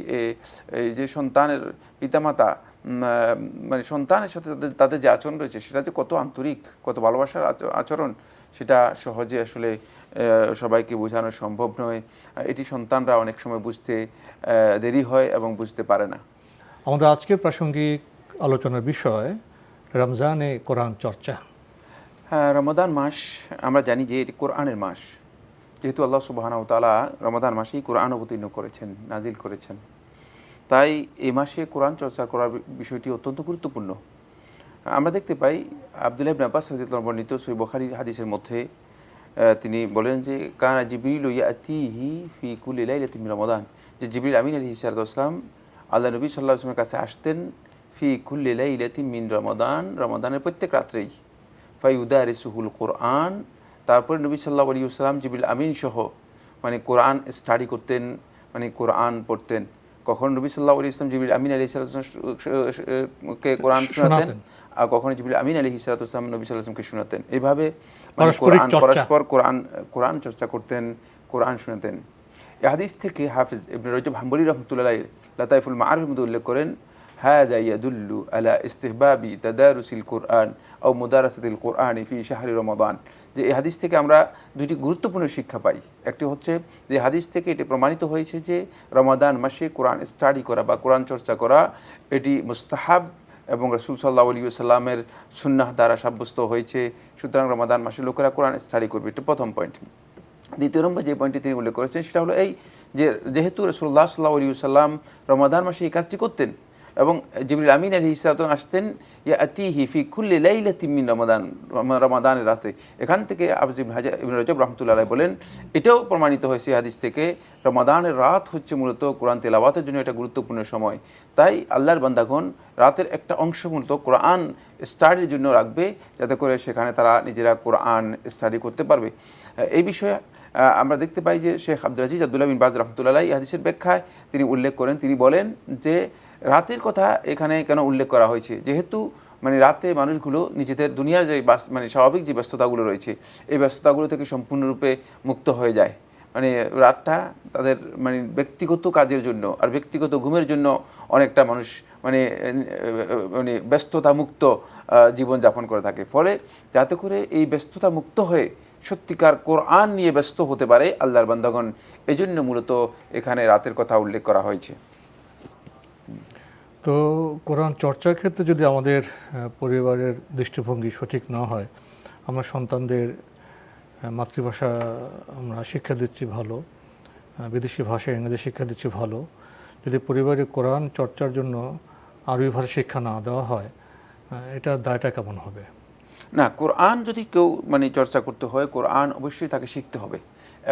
এই যে সন্তানের পিতামাতা মানে সন্তানের সাথে তাদের যে আচরণ রয়েছে সেটা যে কত আন্তরিক, কত ভালোবাসার আচরণ, সেটা সহজে আসলে সবাইকে বোঝানো সম্ভব নয়। এটি সন্তানরা অনেক সময় বুঝতে দেরি হয় এবং বুঝতে পারে না। আমাদের আজকের প্রাসঙ্গিক আলোচনার বিষয় রমজানে কোরআন চর্চা। হ্যাঁ, রমাদান মাস আমরা জানি যে এটি কোরআনের মাস, যেহেতু আল্লাহ সুবহানাহু ওয়া তাআলা রমাদান মাসেই কোরআন অবতীর্ণ করেছেন, নাজিল করেছেন, তাই এই মাসে কোরআন চর্চা করার বিষয়টি অত্যন্ত গুরুত্বপূর্ণ। আমরা দেখতে পাই আব্দুল্লাহ ইবনে আব্বাস রাদিয়াল্লাহু আনহু বর্ণিত সহিহ বুখারীর হাদিসের মধ্যে তিনি বলেন যে কানা জিবরিলু ইয়াতিহি ফি কুল্লি লাইলাতিন মিন রমাদান, যে জিবরিল আমিন আলাইহিস সালাতু ওয়াস সালাম আল্লাহ নবী সাল্লাল্লাহু আলাইহি ওয়াসাল্লামের কাছে আসতেন ফি কুল্লি লাইলাতিন মিন রমাদান, রমাদানের প্রত্যেক রাত্রেই, ফায়ুদারিসুহুল কোরআন, তারপরে নবী সাল্লাল্লাহু আলাইহি ওয়াসাল্লাম জিবরিল আমিন সহ মানে কোরআন স্টাডি করতেন, মানে কোরআন পড়তেন। কখন নবী সাল্লাল্লাহু আলাইহি ওয়াসাল্লাম জিবরিল আমিন আলাইহিস সালাতুকে কোরআন শোনাতেন, আর কখনো জিবরিল আমিন আলাইহিস সালাতু ওয়াস সালাম নবী সাল্লাল্লাহু আলাইহি ওয়াসাল্লামকে শোনাতেন। এইভাবে মানে পরস্পর কোরআন চর্চা করতেন, কোরআন শোনাতেন। এই হাদিস থেকে হাফিজ ইবনে রজব হাম্বলি রাহমাতুল্লাহ আলাইহি লাতাইফুল মাআরিফের মধ্যে উল্লেখ করেন, হাযা ইয়াদুল্লু আলা ইস্তিহবাবি তাদারুসিল কুরআন আও মুদারাসাতিল কুরআনি ফি শাহরি রমাদান। যে এই হাদিস থেকে আমরা দুটি গুরুত্বপূর্ণ শিক্ষা পাই। একটি হচ্ছে যে হাদিস থেকে এটি প্রমাণিত হয়েছে যে রমাদান মাসে কোরআন স্টাডি করা বা কোরআন চর্চা করা এটি মুস্তাহাব এবং রাসূল সাল্লাল্লাহু আলাইহি ওয়াসাল্লামের সুন্নাহ দ্বারা সাব্যস্ত হয়েছে। সুতরাং রমাদান মাসে লোকেরা কোরআন স্টাডি করবে, এটা প্রথম পয়েন্ট। দ্বিতীয় নম্বর যে পয়েন্টটি তিনি উল্লেখ করেছেন সেটা হলো এই যে যেহেতু রাসূলুল্লাহ সাল্লাল্লাহু আলাইহি ওয়াসাল্লাম রমাদান মাসে এই কাজটি করতেন এবং জিবরিল আমিন আলাইহিস সালাতু আসতেন ইয়াতিহি ফি কুল্লি লাইলাতিন মিন রমাদান, রমাদানের রাতে। এখান থেকে হাফিজ ইবনে রজব রাহমাতুল্লাহ আলাইহি বলেন এটাও প্রমাণিত হয়েছে হাদিস থেকে রমাদানের রাত হচ্ছে মূলত কোরআন তেলাওয়াতের জন্য একটা গুরুত্বপূর্ণ সময়। তাই আল্লাহর বান্দাগণ রাতের একটা অংশ মূলত কোরআন স্টাডির জন্য রাখবে, যাতে করে সেখানে তারা নিজেরা কোরআন স্টাডি করতে পারবে। এই বিষয়ে আমরা দেখতে পাই যে শেখ আব্দুল আজিজ আব্দুল্লাহ বিন বাজ রাহমাতুল্লাহ আলাইহি হাদিসের ব্যাখ্যায় তিনি উল্লেখ করেন, তিনি বলেন যে রাতের কথা এখানে কেন উল্লেখ করা হয়েছে, যেহেতু মানে রাতে মানুষগুলো নিজেদের দুনিয়ার যে মানে স্বাভাবিক যে ব্যস্ততাগুলো রয়েছে এই ব্যস্ততাগুলো থেকে সম্পূর্ণরূপে মুক্ত হয়ে যায়। মানে রাতটা তাদের মানে ব্যক্তিগত কাজের জন্য আর ব্যক্তিগত ঘুমের জন্য অনেকটা মানুষ মানে মানে ব্যস্ততা মুক্ত জীবনযাপন করে থাকে। ফলে যাতে করে এই ব্যস্ততা মুক্ত হয়ে সত্যিকার কোরআন নিয়ে ব্যস্ত হতে পারে আল্লাহর বান্দাগণ, এজন্য মূলত এখানে রাতের কথা উল্লেখ করা হয়েছে। তো কোরআন চর্চার ক্ষেত্রে যদি আমাদের পরিবারের দৃষ্টিভঙ্গি সঠিক না হয়, আমরা সন্তানদের মাতৃভাষা আমরা শিক্ষা দিচ্ছি ভালো, বিদেশি ভাষা ইংরেজি শিক্ষা দিচ্ছি ভালো, যদি পরিবারে কোরআন চর্চার জন্য আরবি ভাষা শিক্ষা না দেওয়া হয়, এটার দায়টা কেমন হবে? না, কোরআন যদি কেউ মানে চর্চা করতে হয় কোরআন অবশ্যই তাকে শিখতে হবে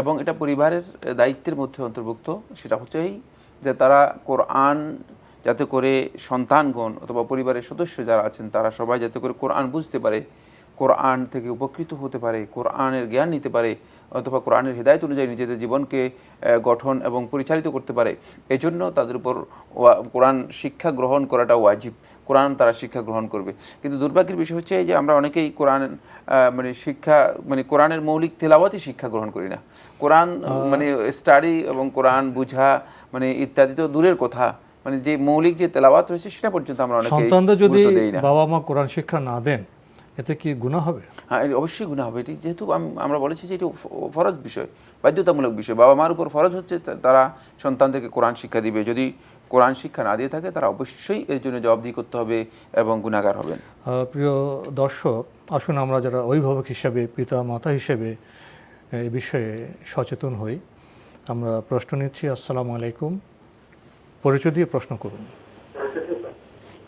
এবং এটা পরিবারের দায়িত্বের মধ্যে অন্তর্ভুক্ত। সেটা হচ্ছে এই যে তারা কোরআন যাতে করে সন্তানগণ অথবা পরিবারের সদস্য যারা আছেন তারা সবাই যাতে করে কোরআন বুঝতে পারে, কোরআন থেকে উপকৃত হতে পারে, কোরআনের জ্ঞান নিতে পারে অথবা কোরআনের হিদায়ত অনুযায়ী নিজেদের জীবনকে গঠন এবং পরিচালিত করতে পারে। এই জন্য তাদের উপর কোরআন শিক্ষা গ্রহণ করাটা ওয়াজিব, কোরআন তারা শিক্ষা গ্রহণ করবে। কিন্তু দুর্ভাগ্যের বিষয় হচ্ছে যে আমরা অনেকেই কোরআন মানে শিক্ষা মানে কোরআনের মৌলিক তেলাওয়াতই শিক্ষা গ্রহণ করি না। কোরআন মানে স্টাডি এবং কোরআন বুঝা মানে ইত্যাদি তো দূরের কথা, মানে যে মৌলিক যে তেলাওয়াত রয়েছে সেটা পর্যন্ত আমরা অনেকেই গুরুত্ব দেই না। বাবা মা কোরআন শিক্ষা না দেন এতে কি গুনাহ হবে? হ্যাঁ, অবশ্যই গুনাহ হবে। এটি যেহেতু আমরা বলেছি যে এটি ফরজ বিষয়, বাধ্যতামূলক বিষয়, বাবা মার উপর ফরজ হচ্ছে তারা সন্তানদেরকে কোরআন শিক্ষা দিবে। যদি কোরআন শিক্ষা না দিয়ে থাকে তারা অবশ্যই এর জন্য জবাবদিহি করতে হবে এবং গুনাহগার হবেন। প্রিয় দর্শক, আসুন আমরা যারা অভিভাবক হিসেবে, পিতা মাতা হিসেবে এই বিষয়ে সচেতন হই। আমরা প্রশ্ন নিচ্ছি। আসসালামু আলাইকুম, পরিচয় দিয়ে প্রশ্ন করুন।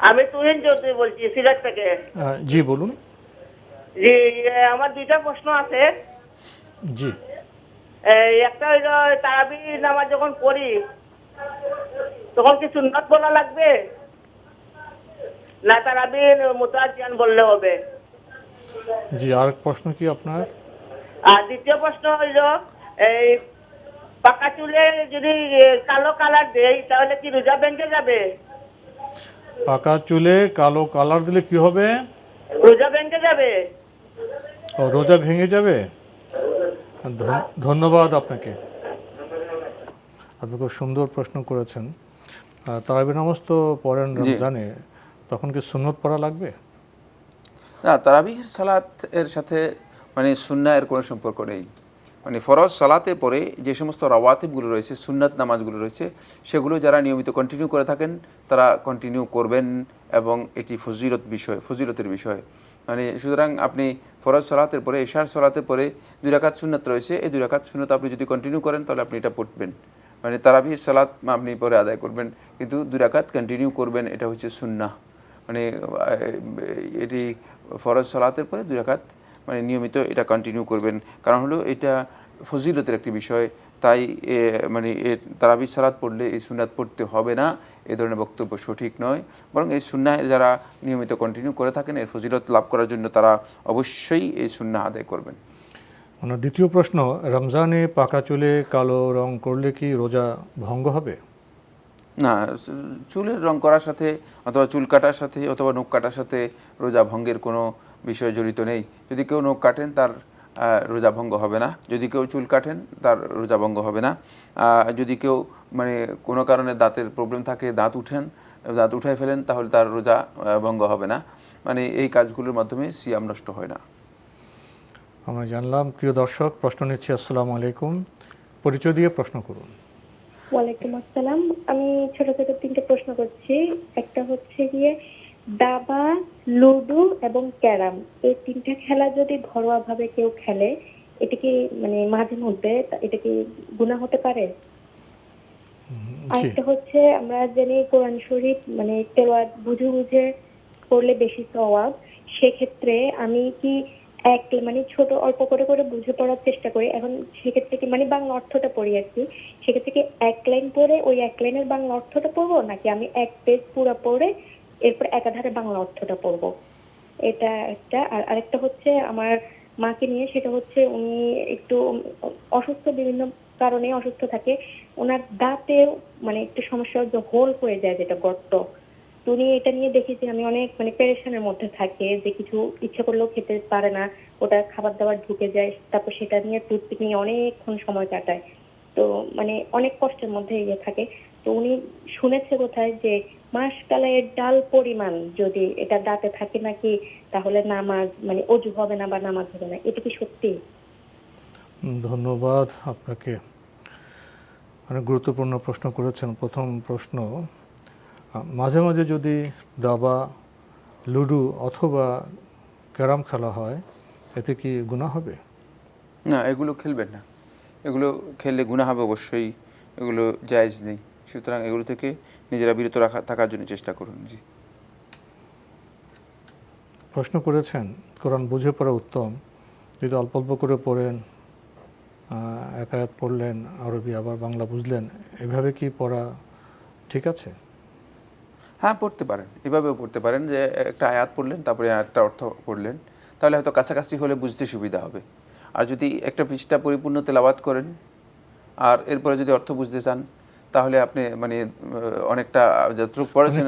আমি তুহিন চৌধুরী বলছি সিলেট থেকে। জি বলুন। জি, আমার দুইটা প্রশ্ন আছে। জি। একটা হইলো তারাবি নামাজ যখন পড়ি তখন কি সুন্নাত বলা লাগবে না তারাবি মুতাজ্জিয়ান বললে হবে? জি, আরেক প্রশ্ন কি আপনার? আর দ্বিতীয় প্রশ্ন হইলো এই পাকা চুলে যদি কালো কালার দেই তাহলে কি রোজা ভেঙে যাবে? পাকা চুলে কালো কালার দিলে কি হবে? রোজা ভেঙে যাবে। ও, রোজা ভেঙে যাবে। ধন্যবাদ আপনাকে, আপনি খুব সুন্দর প্রশ্ন করেছেন। তারাবি নামাজ তো পড়েন রমজানে, তখন কি সুন্নত পড়া লাগবে? না, তারাবির সালাত এর সাথে মানে সুন্নাহ এর কোনো সম্পর্ক নেই। মানে ফরজ সালাতে পরে যে সমস্ত রাওয়াতিবগুলো রয়েছে, সুন্নাত নামাজগুলো রয়েছে, সেগুলো যারা নিয়মিত কন্টিনিউ করে থাকেন তারা কন্টিনিউ করবেন এবং এটি ফজিলতের বিষয়। মানে সুতরাং আপনি ফরজ সালাতের পরে এশার সালাতের পরে 2 রাকাত সুন্নাত রয়েছে, এই 2 রাকাত সুন্নাত আপনি যদি কন্টিনিউ করেন তাহলে আপনি এটা পড়বেন। মানে তারাবির সালাত আপনি পরে আদায় করবেন, কিন্তু 2 রাকাত কন্টিনিউ করবেন, এটা হচ্ছে সুন্নাহ। মানে এটি ফরজ সালাতের পরে 2 রাকাত মানে নিয়মিত এটা কন্টিনিউ করবেন, কারণ হলো এটা ফজিলতের একটি বিষয়। তাই মানে তারাবির সালাত পড়লে এই সুন্নাত পড়তে হবে না, এই ধরনের বক্তব্য সঠিক নয়। বরং এই সুন্নাহ যারা নিয়মিত কন্টিনিউ করে থাকেন এর ফজিলত লাভ করার জন্য তারা অবশ্যই এই সুন্নাহ আদায় করবেন। মানে দ্বিতীয় প্রশ্ন, রমজানে পাকা চুলে কালো রং করলে কি রোজা ভঙ্গ হবে? না, চুলের রং করার সাথে অথবা চুল কাটার সাথে অথবা নখ কাটার সাথে রোজা ভঙ্গের কোনো বিষয় জড়িত নেই। যদি কেউ নখ কাটেন তার রোজা ভঙ্গ হবে না, যদি কেউ চুল কাটেন তার রোজা ভঙ্গ হবে না। যদি কেউ মানে কোনো কারণে দাঁতের প্রবলেম থাকে, দাঁত উঠায় ফেলেন, তাহলে তার রোজা ভঙ্গ হবে না। মানে এই কাজগুলোর মাধ্যমে সিয়াম নষ্ট হয় না। আমরা জানলাম। প্রিয় দর্শক, প্রশ্ন নিচ্ছি। আসসালামু আলাইকুম, পরিচয় দিয়ে প্রশ্ন করুন। ওয়ালাইকুম আসসালাম। আমি ছোট ছোট 3টে প্রশ্ন করছি। একটা হচ্ছে গিয়ে দাবা, লুডো এবং ক্যারাম, এই 3টা খেলা যদি ঘরোয়া ভাবে কেউ খেলে, এটা কি মানে মাঝে মধ্যে এটা কি গুনাহ হতে পারে? আরেকটা হচ্ছে আমরা জানি কোরআন শরীফ মানে তেলাওয়াত বুঝে বুঝে পড়লে বেশি সওয়াব। সেক্ষেত্রে আমি কি মানে ছোট অল্প করে করে বুঝে পড়ার চেষ্টা করি, এখন সেক্ষেত্রে কি মানে বাংলা অর্থটা পড়ি আর কি, সেক্ষেত্রে কি 1 লাইন পড়ে ওই 1 লাইনের বাংলা অর্থটা পড়বো, নাকি আমি 1 পেজ পুরো পড়ে এরপর একাধারে বাংলা অর্থটা পড়বো? এটা একটা। আর আরেকটা হচ্ছে আমার মাকে নিয়ে, সেটা হচ্ছে উনি একটু অসুস্থ, বিভিন্ন কারণে অসুস্থ থাকে। ওনার দাঁতে মানে একটু সমস্যা, হোল হয়ে যায় যেটা গর্ত। উনি এটা নিয়ে দেখেছি আমি অনেক মানে পেরেশানের মধ্যে থাকে, যে কিছু ইচ্ছা করলেও খেতে পারে না, ওটা খাবার দাবার ঢুকে যায়, তারপর সেটা নিয়ে টুথপিক নিয়ে অনেকক্ষণ সময় কাটায়। তো মানে অনেক কষ্টের মধ্যে থাকে। তো উনি শুনেছে কোথায় যে মাসকালাইয়ের ডাল পরিমাণ যদি এটা দাঁতে থাকে নাকি তাহলে নামাজ মানে অজু হবে না বা নামাজ হবে না, এটা কি সত্যি? ধন্যবাদ আপনাকে, অনেক গুরুত্বপূর্ণ প্রশ্ন করেছেন। প্রথম প্রশ্ন, মাঝে মাঝে যদি দাবা, লুডো অথবা ক্যারাম খেলা হয়, এতে কি গুনাহ হবে? না, এগুলো খেলবেন না, এগুলো খেললে গুনাহ হবে অবশ্যই, এগুলো জায়েজ নেই। সুতরাং এগুলো থেকে নিজেরা বিরত থাকার জন্য চেষ্টা করুন। জি। প্রশ্ন করেছেন কোরআন বুঝে পড়া উত্তম, যদি অল্প অল্প করে পড়েন, এক আয়াত পড়লেন আরবি, আবার বাংলা বুঝলেন, এভাবে কি পড়া ঠিক আছে? হ্যাঁ, পড়তে পারেন, এভাবেও পড়তে পারেন যে একটা আয়াত পড়লেন তারপরে আয়াতটা অর্থ পড়লেন, তাহলে হয়তো কাছাকাছি হলে বুঝতে সুবিধা হবে। আর যদি একটা পৃষ্ঠা পরিপূর্ণ তেলাওয়াত করেন আর এরপরে যদি অর্থ বুঝতে চান, তাহলে আপনি মানে অনেকটা যতটুকু পড়েছেন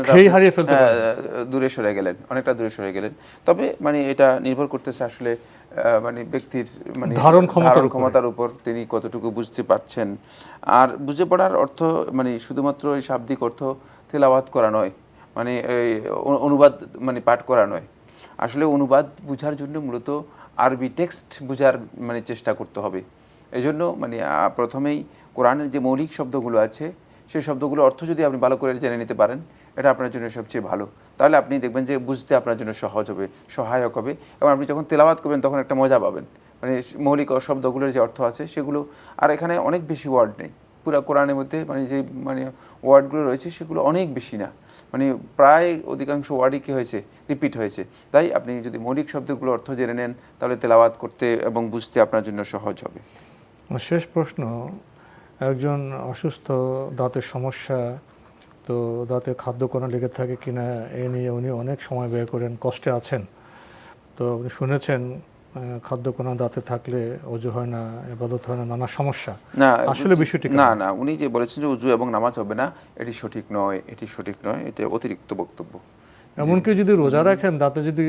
দূরে সরে গেলেন, অনেকটা দূরে সরে গেলেন। তবে মানে এটা নির্ভর করতেছে আসলে মানে ব্যক্তির মানে ধারণ ক্ষমতার উপর, তিনি কতটুকু বুঝতে পারছেন। আর বুঝে পড়ার অর্থ মানে শুধুমাত্র এই শাব্দিক অর্থ তেলাওয়াত করা নয়, মানে অনুবাদ মানে পাঠ করা নয়। আসলে অনুবাদ বুঝার জন্য মূলত আরবি টেক্সট বুঝার মানে চেষ্টা করতে হবে। এই জন্য মানে প্রথমেই কোরআনের যে মৌলিক শব্দগুলো আছে সেই শব্দগুলোর অর্থ যদি আপনি ভালো করে জেনে নিতে পারেন, এটা আপনার জন্য সবচেয়ে ভালো। তাহলে আপনি দেখবেন যে বুঝতে আপনার জন্য সহজ হবে, সহায়ক হবে, এবং আপনি যখন তেলাওয়াত করবেন তখন একটা মজা পাবেন। মানে মৌলিক শব্দগুলোর যে অর্থ আছে সেগুলো, আর এখানে অনেক বেশি ওয়ার্ড নেই, পুরো কোরআনের মধ্যে মানে যে মানে ওয়ার্ডগুলো রয়েছে সেগুলো অনেক বেশি না, মানে প্রায় অধিকাংশ ওয়ার্ডই কী হয়েছে, রিপিট হয়েছে। তাই আপনি যদি মৌলিক শব্দগুলো অর্থ জেনে নেন তাহলে তেলাওয়াত করতে এবং বুঝতে আপনার জন্য সহজ হবে। শেষ প্রশ্ন, একজন অসুস্থ, দাঁতের সমস্যা, তো দাঁতে খাদ্যকণা লেগে থাকে কিনা এ নিয়ে উনি অনেক সময় ব্যয় করেন, কষ্টে আছেন। তো আপনি শুনেছেন খাদ্যকণা দাঁতে থাকলে অজু হয় না, ইবাদত হয় না, নানা সমস্যা। না আসলে বিষয়টি না না, উনি যে বলেছেন যে উজু এবং নামাজ হবে না, এটি সঠিক নয়, এটি সঠিক নয়, এটা অতিরিক্ত বক্তব্য। এমনকি যদি রোজা রাখেন, দাঁতে যদি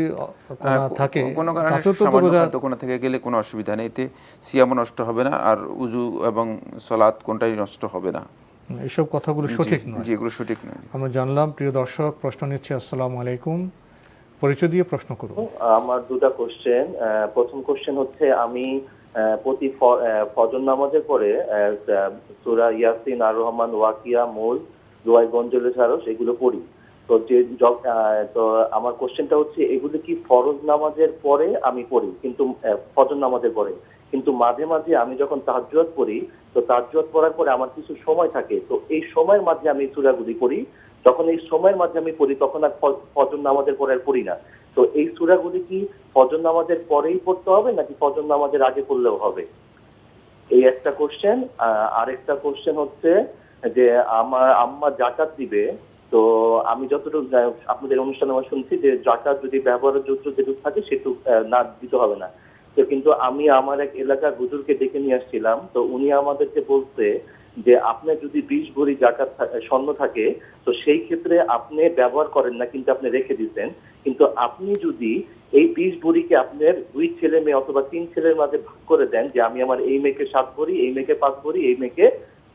কণা থাকে, কোনো কারণে তাতেও তো সামান্য রোজা খাদ্যকণা থেকে গেলে কোনো অসুবিধা নেই, এতে সিয়ামও নষ্ট হবে না আর উজু এবং সালাত কোনটাই নষ্ট হবে না। এইসব কথাগুলো সঠিক নয়, যেগুলো সঠিক নয়। আমরা জানলাম। প্রিয় দর্শক, প্রশ্ন নিচ্ছি। আসসালামু আলাইকুম, পরিচয় দিয়ে প্রশ্ন করুন। আমার দুটা কোশ্চেন। প্রথম কোশ্চেন হচ্ছে, আমি প্রতি ফজর নামাজের পরে সূরা ইয়াসিন, আর রহমান, ওয়াকিয়া, মুল, দোয়াই গঞ্জলে সারস এগুলো পড়ি। তো তো আমার কোশ্চেনটা হচ্ছে, এগুলো কি ফরজ নামাজের পরে আমি পড়ি, কিন্তু ফজর নামাজের পরে, কিন্তু মাঝে মাঝে আমি যখন তাহাজ্জুদ পড়ি, তো তাহাজ্জুদ পড়ার পরে আমার কিছু সময় থাকে, তো এই সময়ের মাঝে আমি সূরাগুলি পড়ি। যখন এই সময়ের মাঝে আমি পড়ি তখন আর ফজর নামাজের পরে আর পড়ি না। তো এই সূরাগুলি কি ফজর নামাজের পরেই পড়তে হবে নাকি ফজর নামাজের আগে পড়লেও হবে? এই একটা কোশ্চেন। আরেকটা কোশ্চেন হচ্ছে যে, আমার আম্মা যাকাত দিবে, তো আমি যতটুকু আপনাদের অনুষ্ঠানে আমার শুনছি যে যাকাত যদি ব্যবহারের যোগ্য যেটুকু থাকে সেটুকু না দিতে হবে না। তো কিন্তু আমি আমার এক এলাকার হুজুরকে ডেকে নিয়ে আসছিলাম, তো উনি আমাদেরকে বলছে যে আপনার যদি 20 ভরি যাকাত স্বর্ণ থাকে, তো সেই ক্ষেত্রে আপনি ব্যবহার করেন না, কিন্তু আপনি রেখে দিচ্ছেন। কিন্তু আপনি যদি এই 20 ভরিকে আপনার 2 ছেলে মেয়ে অথবা 3 ছেলের মাঝে ভাগ করে দেন, যে আমি আমার এই মেয়েকে 7 ভরি, এই মেয়েকে 5 ভরি, এই মেয়েকে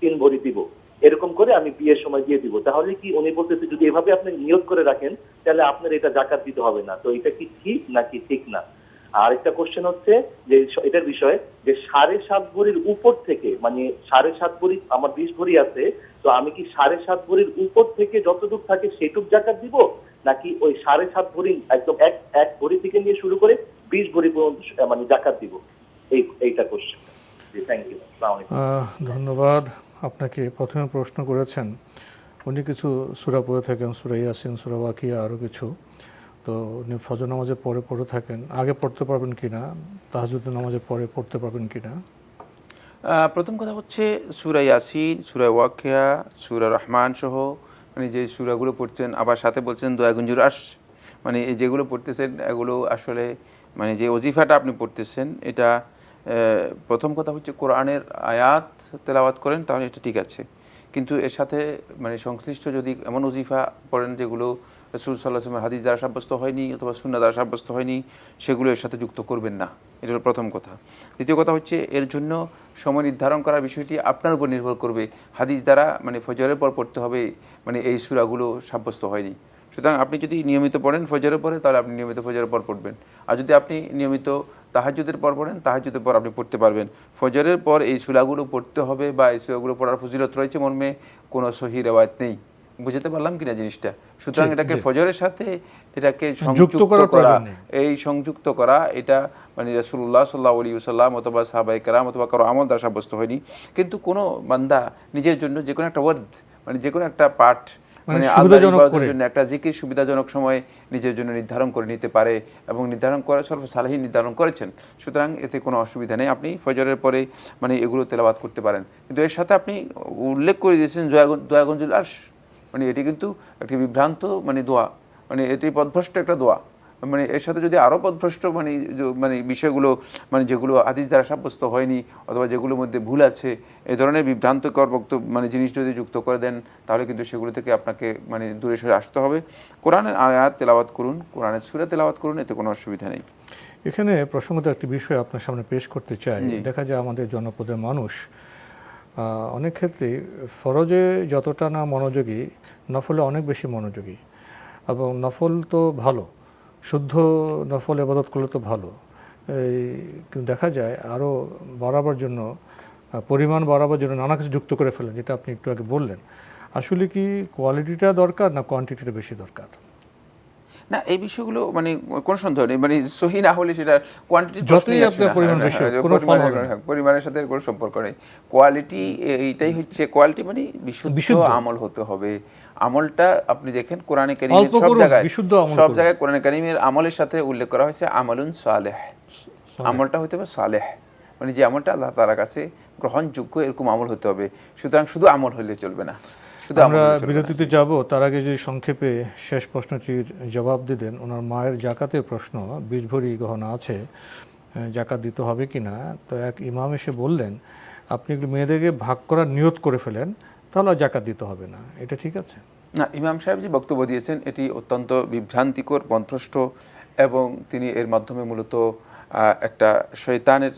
3 ভরি দিব, এরকম করে আমি বিয়ের সময় দিয়ে দিব, তাহলে কি উনি বলতেছে যদি এভাবে আপনি নিয়ত করে রাখেন তাহলে আপনার এটা যাকাত দিতে হবে না। তো এটা কি ঠিক নাকি ঠিক না? আর একটা কোশ্চেন হচ্ছে যে এটার বিষয় যে 7.5 ভরির উপর থেকে, মানে 7.5 ভরি, আমার 20 ভরি আছে, তো আমি কি 7.5 ভরির উপর থেকে যতটুকু থাকে সেটুক যাকাত দিব, নাকি ওই 7.5 ভরি একদম এক ভরি থেকে নিয়ে শুরু করে 20 ভরি পর্যন্ত মানে যাকাত দিব? এইটা কোশ্চেন। G, thank you. আসসালামু আলাইকুম। ধন্যবাদ। আপনাকে প্রথমে প্রশ্ন করেছেন, উনি কিছু সূরা পড়ে থাকেন, সূরা ইয়াসিন, সূরা ওয়াকিয়া, আরও কিছু। তো উনি ফজর নামাজের পরে পড়ে থাকেন, আগে পড়তে পারবেন কিনা, তাহাজ্জুদের নামাজের পরে পড়তে পারবেন কিনা? প্রথম কথা হচ্ছে সূরা ইয়াসিন, সূরা ওয়াকিয়া, সূরা রহমান সহ মানে যে সূরাগুলো পড়ছেন, আবার সাথে বলছেন দোয়া গুঞ্জুর আশ, মানে এই যেগুলো পড়তেছেন এগুলো আসলে মানে যে ওজিফাটা আপনি পড়তেছেন এটা, প্রথম কথা হচ্ছে কোরআনের আয়াত তেলাওয়াত করেন তাহলে এটা ঠিক আছে, কিন্তু এর সাথে মানে সংশ্লিষ্ট যদি এমন ওজিফা পড়েন যেগুলো রাসূল সাল্লাল্লাহু আলাইহি ওয়াসাল্লামের হাদিস দ্বারা সাব্যস্ত হয়নি অথবা সুন্নাহ দ্বারা সাব্যস্ত হয়নি, সেগুলো এর সাথে যুক্ত করবেন না। এটা হলো প্রথম কথা। দ্বিতীয় কথা হচ্ছে, এর জন্য সময় নির্ধারণ করার বিষয়টি আপনার উপর নির্ভর করবে। হাদিস দ্বারা মানে ফজরের পর পড়তে হবে, মানে এই সূরাগুলো সাব্যস্ত হয়নি। সুতরাং আপনি যদি নিয়মিত পড়েন ফজরের পরে, তাহলে আপনি নিয়মিত ফজরের পর পড়বেন। আর যদি আপনি নিয়মিত তাহাজ্জুদের পর পড়েন, তাহাজ্জুদের পর আপনি পড়তে পারবেন। ফজরের পর এই সূরাগুলো পড়তে হবে বা এই সূরাগুলো পড়ার ফজিলত রয়েছে মর্মে কোনো সহিহ রিওয়ায়াত নেই। বুঝতে পারলাম কিনা জিনিসটা? সুতরাং এটাকে ফজরের সাথে এটাকে সংযুক্ত করা, এই সংযুক্ত করা এটা মানে রাসূলুল্লাহ সাল্লাল্লাহু আলাইহি ওয়াসাল্লাম অথবা সাহাবায়ে কেরাম অথবা কারো আমল দ্বারা সাব্যস্ত হয়নি। কিন্তু কোনো বান্দা নিজের জন্য যে কোনো একটা ওয়ার্ড, মানে যে কোনো একটা পাঠ, মানে আল্লাহর ইবাদতের জন্য একটা জিকির সুবিধাজনক সময় নিজের জন্য নির্ধারণ করে নিতে পারে এবং নির্ধারণ করে সলফ সালেহীন নির্ধারণ করেছেন। সুতরাং এতে কোনো অসুবিধা নেই, আপনি ফজরের পরে মানে এগুলো তেলাওয়াত করতে পারেন। কিন্তু এর সাথে আপনি উল্লেখ করে দিয়েছেন দোয়া গুঞ্জুল আরশ, মানে এটি কিন্তু একটি বিভ্রান্ত মানে দোয়া, মানে এটি পদভ্রষ্ট একটা দোয়া। মানে এর সাথে যদি আরও পদভ্রষ্ট মানে বিষয়গুলো মানে যেগুলো হাদিস দ্বারা সাব্যস্ত হয়নি অথবা যেগুলোর মধ্যে ভুল আছে, এই ধরনের বিভ্রান্তকর বক্তব্য মানে জিনিস যদি যুক্ত করে দেন, তাহলে কিন্তু সেগুলো থেকে আপনাকে মানে দূরে সরে আসতে হবে। কোরআনের আয়াত তেলাওয়াত করুন, কোরআনের সূরা তেলাওয়াত করুন, এতে কোনো অসুবিধা নেই। এখানে প্রসঙ্গত একটি বিষয় আপনার সামনে পেশ করতে চাই। দেখা যায় আমাদের জনপদের মানুষ অনেক ক্ষেত্রে ফরজে যতটা না মনোযোগী, নফলে অনেক বেশি মনোযোগী। এবং নফল তো ভালো, শুদ্ধ নফল ইবাদত করলে তো ভালো, কিন্তু দেখা যায় আরও বাড়াবার জন্য, পরিমাণ বাড়াবার জন্য নানা কিছু যুক্ত করে ফেলেন, যেটা আপনি একটু আগে বললেন। আসলে কি কোয়ালিটিটা দরকার না কোয়ান্টিটিটা বেশি দরকার? না, এই বিষয়গুলো মানে কোনো সন্দেহ নেই, মানে সহি না হলে সেটা কোয়ান্টিটি যতই আপনার পরিমাণ বেশি হোক, কোনো ফল হবে না। পরিমাণের সাথে কোনো সম্পর্ক নেই। কোয়ালিটি, এইটাই হচ্ছে কোয়ালিটি, মানে বিশুদ্ধ আমল হতে হবে। আমলটা আপনি দেখেন কোরআনে কারীমের অল্প সব করুন, জায়গায় বিশুদ্ধ আমল সব করুন। জায়গায় কোরআনে কারীমের আমলের সাথে উল্লেখ করা হয়েছে আমালুন সালেহ। আমলটা হতে হবে সালেহ, মানে যে আমলটা আল্লাহ তাআলার কাছে গ্রহণযোগ্য, এরকম আমল হতে হবে। সুতরাং শুধু আমল হলে চলবে না, শুধু আমল আমরা হলে চলবে না। বিরতিতে যাব, তার আগে যদি সংক্ষেপে শেষ প্রশ্নটির জবাব দিতেন। ওনার মায়ের জাকাতের প্রশ্ন, 20 ভরি গহনা আছে, জাকাত দিতে হবে কিনা। তো এক ইমাম এসে বললেন, আপনি এগুলো মেয়েদেরকে ভাগ করার নিয়ত করে ফেলেন, তাহলে আর জাকাত দিতে হবে না। এটা ঠিক আছে? না, ইমাম সাহেব যে বক্তব্য দিয়েছেন এটি অত্যন্ত বিভ্রান্তিকর, পথভ্রষ্ট, এবং তিনি এর মাধ্যমে মূলত একটা শয়তানের,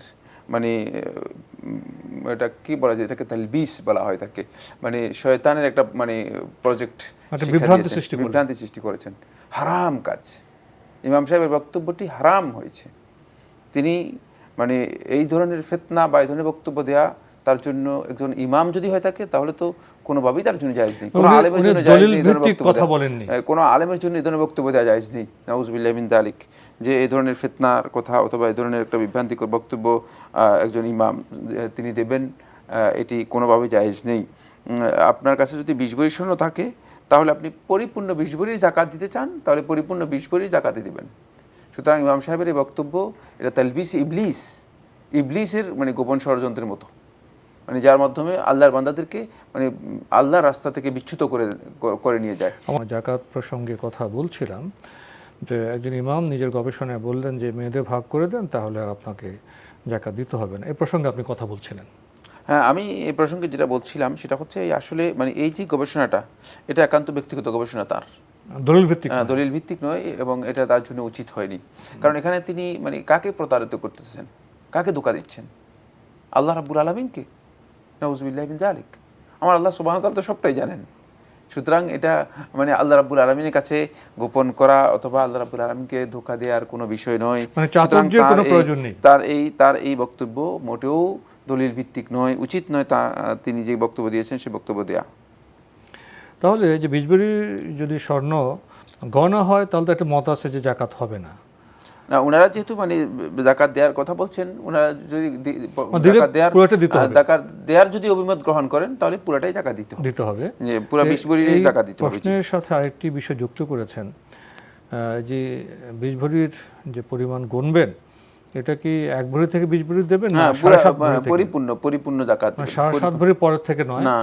মানে এটা কি বলা যায়, এটাকে তালবিস বলা হয় থাকে, মানে শয়তানের একটা মানে প্রজেক্ট, বিভ্রান্তি সৃষ্টি করেছেন। হারাম কাজ, ইমাম সাহেবের বক্তব্যটি হারাম হয়েছে। তিনি মানে এই ধরনের ফিতনা বা এই ধরনের বক্তব্য দেয়া তার জন্য, একজন ইমাম যদি হয়ে থাকে তাহলে তো কোনোভাবেই তার জন্য জায়েজ নেই। কোনো আলেমের জন্য জায়েজ নেই, কোনো আলেমের জন্য এই ধরনের বক্তব্য দেওয়া জায়েজ নেই, নাউজুবিল্লাহি মিন যালিক। যে এই ধরনের ফিতনার কথা অথবা এই ধরনের একটা বিভ্রান্তিকর বক্তব্য একজন ইমাম তিনি দেবেন, এটি কোনোভাবেই জায়েজ নেই। আপনার কাছে যদি 20 ভরি স্বর্ণ থাকে, তাহলে আপনি পরিপূর্ণ 20 ভরির জাকাত দিতে চান, তাহলে পরিপূর্ণ 20 ভরির জাকাতে দিবেন। সুতরাং ইমাম সাহেবের এই বক্তব্য, এটা তালবিস ইবলিসের মানে গোপন ষড়যন্ত্রের মতো, মানে যার মাধ্যমে আল্লাহর বান্দাদেরকে মানে আল্লাহর রাস্তা থেকে বিচ্যুত করে নিয়ে যায়। আমার জাকাত প্রসঙ্গে কথা বলছিলাম যে একজন ইমাম নিজের গবেষণায় বললেন যে মেয়েদের ভাগ করে দেন, তাহলে আর আপনাকে জাকাত দিতে হবে না। এই প্রসঙ্গে আপনি কথা বলছিলেন। হ্যাঁ, আমি এই প্রসঙ্গে যেটা বলছিলাম সেটা হচ্ছে আসলে মানে এই যে গবেষণাটা, এটা একান্ত ব্যক্তিগত গবেষণা, তার দলিল ভিত্তিক নয়, এবং এটা তার জন্য উচিত হয়নি। কারণ এখানে তিনি মানে কাকে প্রতারিত করতেছেন, কাকে ধোঁকা দিচ্ছেন? আল্লাহ রাব্বুল আলামিনকে। নাউজুবিল্লাহি মিন যালিক। আমার আল্লাহ সুবহানাহু ওয়া তাআলা তো সবটাই জানেন। সুতরাং এটা মানে আল্লাহ রাব্বুল আলামিনের কাছে গোপন করা অথবা আল্লাহ রাব্বুল আলামিনকে ধোঁকা দেওয়ার কোনো বিষয় নয়। তার এই বক্তব্য মোটেও দলিল ভিত্তিক নয়, উচিত নয় তিনি যে বক্তব্য দিয়েছেন সে বক্তব্য দেয়া। তাহলে যে 20 ভরি যদি স্বর্ণ গয়না হয়, তাহলে তো একটা মত আছে যে জাকাত হবে না। না, ওনারা যেহেতু মানে জাকাত দেওয়ার কথা বলছেন, ওনারা যদি জাকাত দেওয়ার যদি অভিমত গ্রহণ করেন, তাহলে পুরোটাই জাকাত দিতে হবে, যে পুরো 20 ভরি জাকাত দিতে হবে। প্রশ্নের সাথে আরেকটি বিষয় যুক্ত করেছেন, যে 20 ভরির যে পরিমাণ গুনবেন, এটা কি 1 ভরি থেকে 20 ভরি দেবেন না পরিপূর্ণ জাকাত? 7.5 ভরি পরের থেকে নয়, না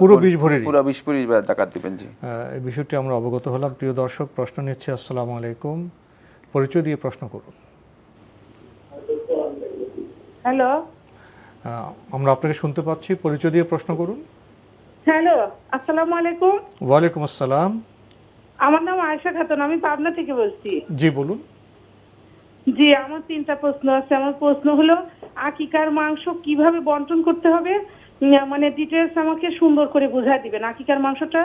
পুরো 20 ভরি জাকাত দিবেন। জি, এই বিষয়টি আমরা অবগত হলাম। প্রিয় দর্শক, প্রশ্ন নিচ্ছে। আসসালামু আলাইকুম, পরিচয় দিয়ে প্রশ্ন করুন। হ্যালো, আমরা আপনাকে শুনতে পাচ্ছি, পরিচয় দিয়ে প্রশ্ন করুন। হ্যালো, আসসালামু আলাইকুম। ওয়ালাইকুম আসসালাম। আমার নাম আয়েশা খাতুন, আমি পাবনা থেকে বলছি। জি বলুন। জি, আমার 3টা প্রশ্ন আছে। আমার প্রশ্ন হলো, আকিকার মাংস কিভাবে বন্টন করতে হবে, মানে ডিটেলস আমাকে সুন্দর করে বুঝাই দিবেন। আকিকার মাংসটা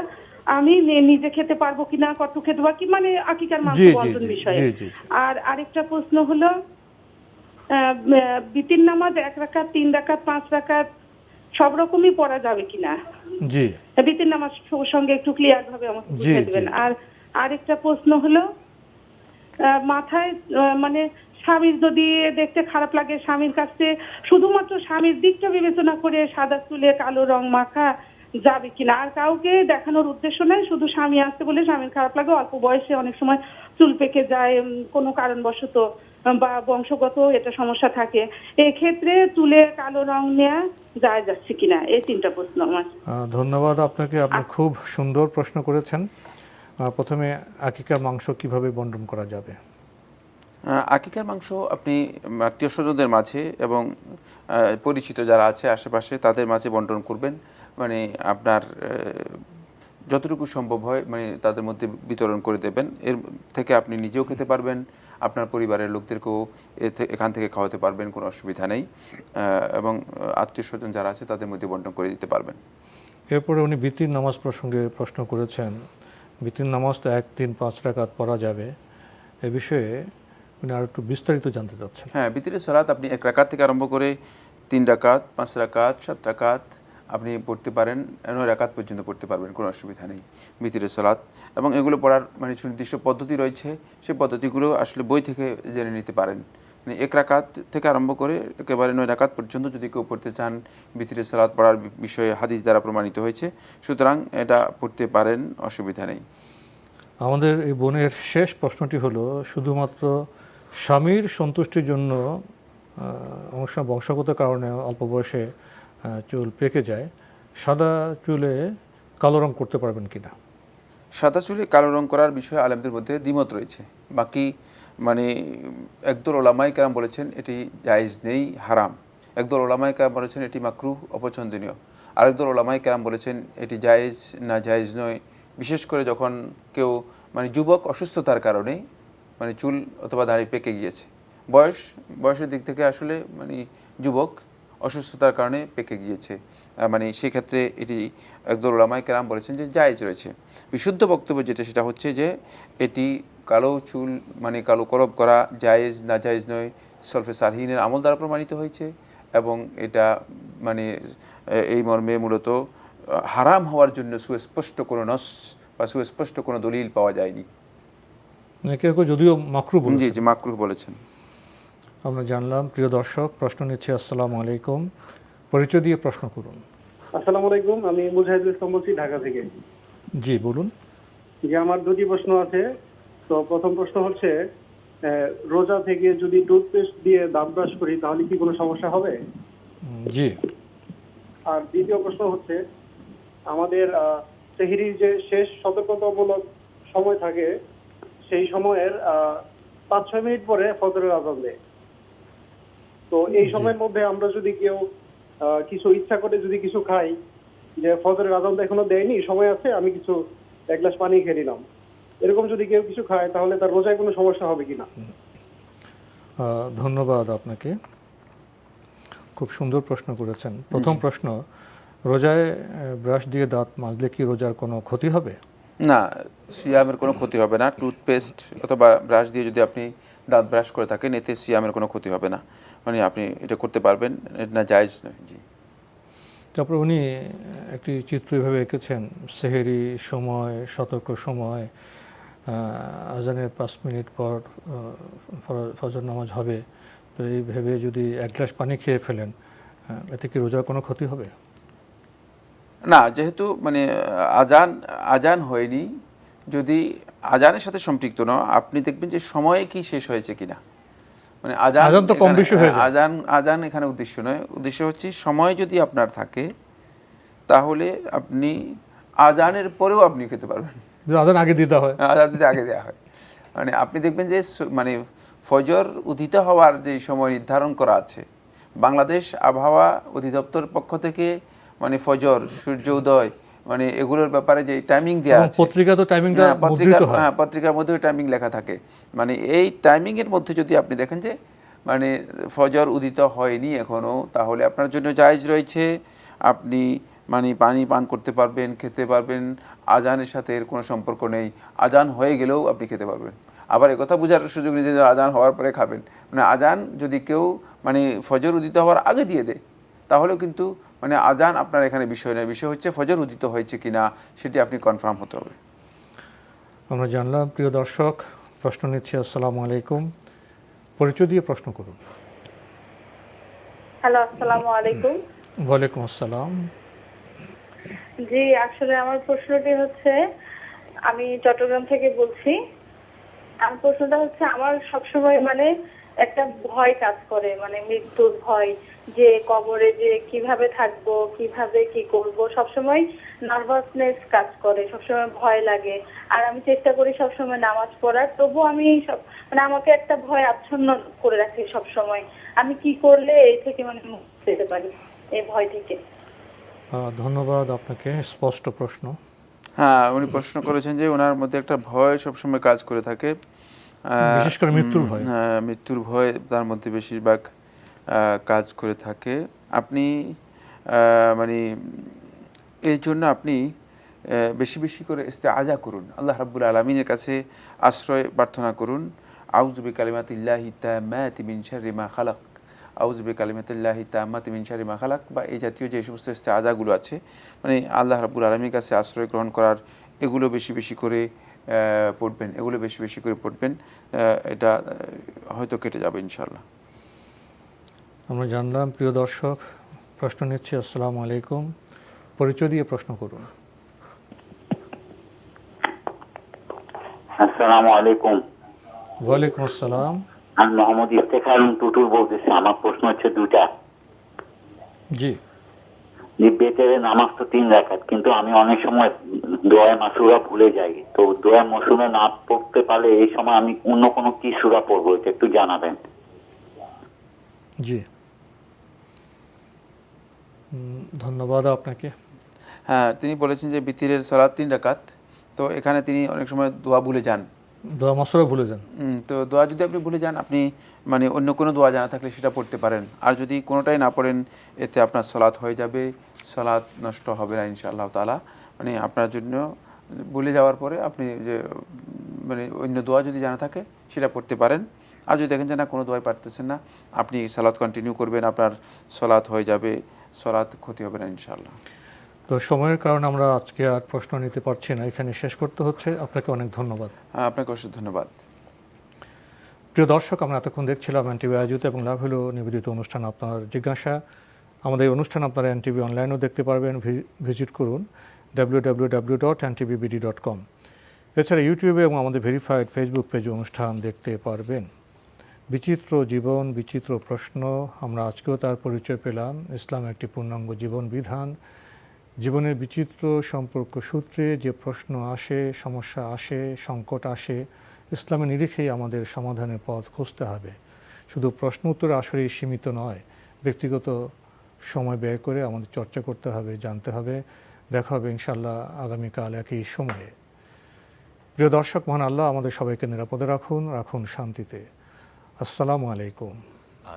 আমি নিজে খেতে পারবো কিনা, কত খেতে পারবো, মানে আকিকার মাংস বন্টন বিষয়ে। আর আরেকটা প্রশ্ন হলো, বিতির নামাজ 1 রাকাত, 3 রাকাত, 5 রাকাত সব রকমই পড়া যাবে কিনা? জি, বিতির নামাজ সঙ্গে একটু ক্লিয়ার ভাবে আমাকে বুঝিয়ে দিবেন। আর আরেকটা প্রশ্ন হলো, মাথায় মানে স্বামীর যদি দেখতে খারাপ লাগে, স্বামীর কাছে শুধুমাত্র স্বামীর দিকটা বিবেচনা করে সাদা চুলে কালো রং মাখা যাবে কিনা? আর কাউকে দেখানোর উদ্দেশ্য নাই, শুধু স্বামী আসতে বলে স্বামীর খারাপ লাগে, অল্প বয়সে অনেক সময় চুল পেকে যায় কোনো কারণবশত বা বংশগত এটা সমস্যা থাকে, এক্ষেত্রে চুলে কালো রং নেওয়া যায় যাচ্ছে কিনা? এই 3টা প্রশ্ন আমার। ধন্যবাদ আপনাকে, আপনি খুব সুন্দর প্রশ্ন করেছেন। প্রথমে আকিকার মাংস কিভাবে বন্টন করা যাবে? আকিকার মাংস আপনি আত্মীয় স্বজনদের মাঝে এবং পরিচিত যারা আছে আশেপাশে তাদের মাঝে বন্টন করবেন। মানে আপনার যতটুকু সম্ভব হয় মানে তাদের মধ্যে বিতরণ করে দেবেন। এর থেকে আপনি নিজেও খেতে পারবেন, আপনার পরিবারের লোকদেরকেও এখান থেকে খাওয়াতে পারবেন, কোনো অসুবিধা নেই, এবং আত্মীয় স্বজন যারা আছে তাদের মধ্যে বন্টন করে দিতে পারবেন। এরপরে উনি বিতির নামাজ প্রসঙ্গে প্রশ্ন করেছেন। বিতির নামাজ তো 1, 3, 5 রাকাত পড়া যাবে, এ বিষয়ে উনি আর একটু বিস্তারিত জানতে চাচ্ছেন। হ্যাঁ, বিতিরের সালাত আপনি 1 রাকাত থেকে আরম্ভ করে 3 রাকাত, 5 রাকাত, 7 রাকাত, আপনি পড়তে পারেন, 9 রাকাত পর্যন্ত পড়তে পারবেন, কোনো অসুবিধা নেই ভিতরের সালাত। এবং এগুলো পড়ার মানে সুনির্দিষ্ট পদ্ধতি রয়েছে, সেই পদ্ধতিগুলো আসলে বই থেকে জেনে নিতে পারেন। মানে 1 রাকাত থেকে আরম্ভ করে একেবারে 9 রাকাত পর্যন্ত যদি কেউ পড়তে চান, ভিতরের সালাত পড়ার বিষয়ে হাদিস দ্বারা প্রমাণিত হয়েছে, সুতরাং এটা পড়তে পারেন, অসুবিধা নেই। আমাদের এই বোনের শেষ প্রশ্নটি হলো, শুধুমাত্র স্বামীর সন্তুষ্টির জন্য অনেক সময় বংশগত কারণে অল্প বয়সে চুল পেকে যায়, সাদা চুলে কালো রং করতে পারবেন কিনা? সাদা চুলে কালো রং করার বিষয়ে আলেমদের মধ্যে দ্বিমত রয়েছে। বাকি মানে একদল ওলামায়ে কেরাম বলেছেন এটি জায়েজ নেই, হারাম। একদল ওলামায়ে কেরাম বলেছেন এটি মাকরুহ, অপছন্দনীয়। আরেকদল ওলামায়ে কেরাম বলেছেন এটি জায়েজ না, জায়েজ নয়। বিশেষ করে যখন কেউ মানে যুবক অসুস্থতার কারণে মানে চুল অথবা দাড়ি পেকে গিয়েছে, বয়সের দিক থেকে আসলে মানে যুবক অসুস্থতার কারণে পেকে গিয়েছে, মানে সেক্ষেত্রে এটি একদল ওলামায়ে কেরাম বলেছেন যে জায়েজ রয়েছে। বিশুদ্ধ বক্তব্য যেটা সেটা হচ্ছে যে এটি কালো চুল মানে কালো করব করা জায়েজ না জায়েজ নয়, সলফে সালহিনের আমল দ্বারা প্রমাণিত হয়েছে এবং এটা মানে এই মর্মে মূলত হারাম হওয়ার জন্য সুস্পষ্ট কোনো নস বা সুস্পষ্ট কোনো দলিল পাওয়া যায়নি। কেউ কেউ যদিও মাকরুহ বলেছেন। জি, মাকরুহ বলেছেন। আমরা জানলাম। প্রিয় দর্শক, প্রশ্ন নিচ্ছি। আসসালামু আলাইকুম, পরিচয় দিয়ে প্রশ্ন করুন। আসসালামু আলাইকুম, আমি মুজাহিদুল ইসলাম বলছি ঢাকা থেকে। জি বলুন। যে আমার দুটি প্রশ্ন আছে। তো প্রথম প্রশ্ন হচ্ছে, রোজা থেকে যদি টুথপেস্ট দিয়ে দাঁত ব্রাশ করি তাহলে কি কোনো সমস্যা হবে? জি। আর দ্বিতীয় প্রশ্ন হচ্ছে, আমাদের সেহরির যে শেষ সতর্কতামূলক সময় থাকে, সেই সময়ের 5-6 মিনিট পরে ফজরের আযান দেয়। তো এই সময়ের মধ্যে আমরা যদি কেউ কিছু ইচ্ছা করে যদি কিছু খাই, যে ফজরের আযান তো এখনো দেয়নি, সময় আছে, আমি কিছু 1 গ্লাস পানি খেয়ে নিলাম, এরকম যদি কেউ কিছু খায় তাহলে তার রোজায় কোনো সমস্যা হবে কিনা? ধন্যবাদ আপনাকে, খুব সুন্দর প্রশ্ন করেছেন। প্রথম প্রশ্ন, রোজায় ব্রাশ দিয়ে দাঁত মাজলে কি রোজার কোনো ক্ষতি হবে? না, সিয়ামের কোনো ক্ষতি হবে না। টুথপেস্ট অথবা ব্রাশ দিয়ে যদি আপনি দাঁত ব্রাশ করে থাকেন, এতে সিয়ামের কোনো ক্ষতি হবে না, মানে আপনি এটা করতে পারবেন, এটা না জায়েজ নয়। জি। তারপর উনি একটি চিত্র এভাবে এঁকেছেন, সেহেরি সময়, সতর্ক সময়, আজানের 5 মিনিট পর ফজর নামাজ হবে। তো এই ভেবে যদি 1 গ্লাস পানি খেয়ে ফেলেন, এতে কি রোজার কোনো ক্ষতি হবে? না, যেহেতু মানে আজান হয়নি, যদি আজানের সাথে সম্পৃক্ত না, আপনি দেখবেন যে সময়ে কি শেষ হয়েছে কিনা। মানে আজান তো কম বেশি হয়ে যায়। আজান এখানে উদ্দেশ্য নয়, উদ্দেশ্য হচ্ছে সময় যদি আপনার থাকে তাহলে আপনি আজানের পরেও আপনি খেতে পারবেন। আজান আগে দিতে হয়, আজান দিতে আগে দেওয়া হয়। মানে আপনি দেখবেন যে মানে ফজর উদিত হওয়ার যে সময় নির্ধারণ করা আছে, বাংলাদেশ আবহাওয়া অধিদপ্তর পক্ষ থেকে মানে ফজর, সূর্য উদয়, মানে এগুলোর ব্যাপারে যে টাইমিং দেওয়া আছে, পত্রিকা তো টাইমিংটা মুদ্রিত হয়। হ্যাঁ, পত্রিকার মধ্যে টাইমিং লেখা থাকে। মানে এই টাইমিং এর মধ্যে যদি আপনি দেখেন যে মানে ফজর উদিত হয়নি এখনো, তাহলে আপনার জন্য জায়েজ রয়েছে, আপনি মানে পানি পান করতে পারবেন, খেতে পারবেন, আজানের সাথে এর কোনো সম্পর্ক নেই। আজান হয়ে গেলেও আপনি খেতে পারবেন। আবার একথা বোঝার সুযোগ নেই যে আজান হওয়ার পরে খাবেন। মানে আজান যদি কেউ মানে ফজর উদিত হওয়ার আগে দিয়ে দেয়, তাহলেও কিন্তু মানে আজান আপনার এখানে বিষয় নয়, বিষয় হচ্ছে ফজর উদিত হয়েছে কিনা সেটি আপনি কনফার্ম হতে হবে। আমরা জানলাম। প্রিয় দর্শক, প্রশ্ন নিচ্ছি। আসসালামু আলাইকুম, পরিচয় দিয়ে প্রশ্ন করুন। হ্যালো, আসসালামু আলাইকুম। ওয়ালাইকুম আসসালাম। জি, আসলে আমার প্রশ্নটি হচ্ছে, আমি চট্টগ্রাম থেকে বলছি। আমার প্রশ্নটা হচ্ছে, আমার সবসময় মানে একটা ভয় কাজ করে, মানে মৃত্যুর ভয়, যে কবরে যে কিভাবে থাকবো, কিভাবে কি করব, সবসময় নার্ভাসনেস কাজ করে, সবসময় ভয় লাগে। আর আমি চেষ্টা করি সবসময় নামাজ পড়ার, তবু আমি সব মানে আমাকে একটা ভয় আচ্ছন্ন করে রাখে সবসময়। আমি কি করলে এই থেকে মানে মুক্তি পেতে পারি, এই ভয় থেকে? ধন্যবাদ আপনাকে, স্পষ্ট প্রশ্ন। হ্যাঁ, উনি প্রশ্ন করেছেন যে ওনার মধ্যে একটা ভয় সবসময় কাজ করে থাকে, বিশেষ করে মৃত্যুর ভয়। হ্যাঁ, মৃত্যুর ভয় তার মধ্যে বেশিরভাগ কাজ করে থাকে। আপনি মানে এই জন্য আপনি বেশি বেশি করে ইস্তেআজা করুন, আল্লাহ রাব্বুল আলামিনের কাছে আশ্রয় প্রার্থনা করুন। আউযু বিকালিমাতিল্লাহি তাম্মাতি মিন শাররি মা খালাক। আউযু বিকালিমাতিল্লাহি তাম্মাতি মিন শাররি মা খালাক, বা এই জাতীয় যে সমস্ত ইস্তেআযাগুলো আছে, মানে আল্লাহ রাব্বুল আলামিনের কাছে আশ্রয় গ্রহণ করার, এগুলো বেশি বেশি করে পড়বেন, এগুলো বেশি বেশি করে পড়বেন। এটা হয়তো কেটে যাবে ইনশাআল্লাহ। আমরা জানলাম। প্রিয় দর্শক, প্রশ্ন নিচ্ছি। আসসালামু আলাইকুম, পরিচয় দিয়ে প্রশ্ন করুন। আসসালামু আলাইকুম। ওয়ালাইকুম আসসালাম। আমি মোহাম্মদ ইফতেখার টুটুল বলতেছি। আমার প্রশ্ন হচ্ছে দুটা। জি। বেতের নামাজ তো 3 রাকাত, কিন্তু আমি অনেক সময় দোয়া মাসুরা ভুলে যাই। তো দোয়া মাসুরা না পড়তে পারলে এই সময় আমি অন্য কোনো কি সূরা পড়বো, এটা একটু জানাবেন। জি, ধন্যবাদ আপনাকে। হ্যাঁ, তিনি বলেছেন যে বিতিরের সালাত 3 রাকাত, তো এখানে তিনি অনেক সময় দোয়া ভুলে যান, দোয়া মাসুরা ভুলে যান। তো দোয়া যদি আপনি ভুলে যান, আপনি মানে অন্য কোনো দোয়া জানা থাকলে সেটা পড়তে পারেন। আর যদি কোনোটাই না পড়েন, এতে আপনার সালাত হয়ে যাবে, সালাত নষ্ট হবে না ইনশাআল্লাহ তাআলা। মানে আপনার জন্য ভুলে যাওয়ার পরে আপনি যে মানে অন্য দোয়া যদি জানা থাকে সেটা পড়তে পারেন। আর যদি দেখেন যে না, কোনো দোয়াই পারতেছেন না, আপনি সালাত কন্টিনিউ করবেন, আপনার সালাত হয়ে যাবে, সালাত ক্ষতি হবে না ইনশাআল্লাহ। তো সময়ের কারণে আমরা আজকে আর প্রশ্ন নিতে পারছি না, এখানে শেষ করতে হচ্ছে। আপনাকে অনেক ধন্যবাদ। আপনাকে অবশ্যই ধন্যবাদ। প্রিয় দর্শক, আমরা এতক্ষণ দেখছিলাম এনটিভি আয়োজিত এবং লাভ হলো নিবেদিত অনুষ্ঠান আপনার জিজ্ঞাসা। আমাদের এই অনুষ্ঠান আপনারা এনটিভি অনলাইনেও দেখতে পারবেন। ভিজিট করুন www.ntvbd.com। এছাড়া ইউটিউবে এবং আমাদের ভেরিফাইড ফেসবুক পেজে অনুষ্ঠান দেখতে পারবেন। বিচিত্র জীবন, বিচিত্র প্রশ্ন, আমরা আজকেও তার পরিচয় পেলাম। ইসলাম একটি পূর্ণাঙ্গ জীবন বিধান। জীবনের বিচিত্র সম্পর্ক সূত্রে যে প্রশ্ন আসে, সমস্যা আসে, সংকট আসে, ইসলামের নিরিখেই আমাদের সমাধানের পথ খুঁজতে হবে। শুধু প্রশ্ন উত্তর আসলেই সীমিত নয়, ব্যক্তিগত সময় ব্যয় করে আমাদের চর্চা করতে হবে, জানতে হবে। দেখা হবে ইনশাআল্লাহ আগামীকাল একই সময়ে। প্রিয় দর্শক, মহান আল্লাহ আমাদের সবাইকে নিরাপদে রাখুন, রাখুন শান্তিতে। আসসালামু আলাইকুম।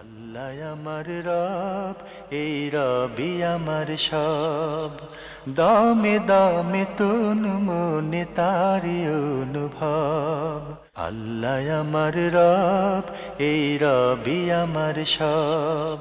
আল্লাহ আমার রব, এই রবি আমার সব, দামে দামে তুন মনে তারি অনুভব। আল্লাহ আমার রব, এই রবি আমার সব।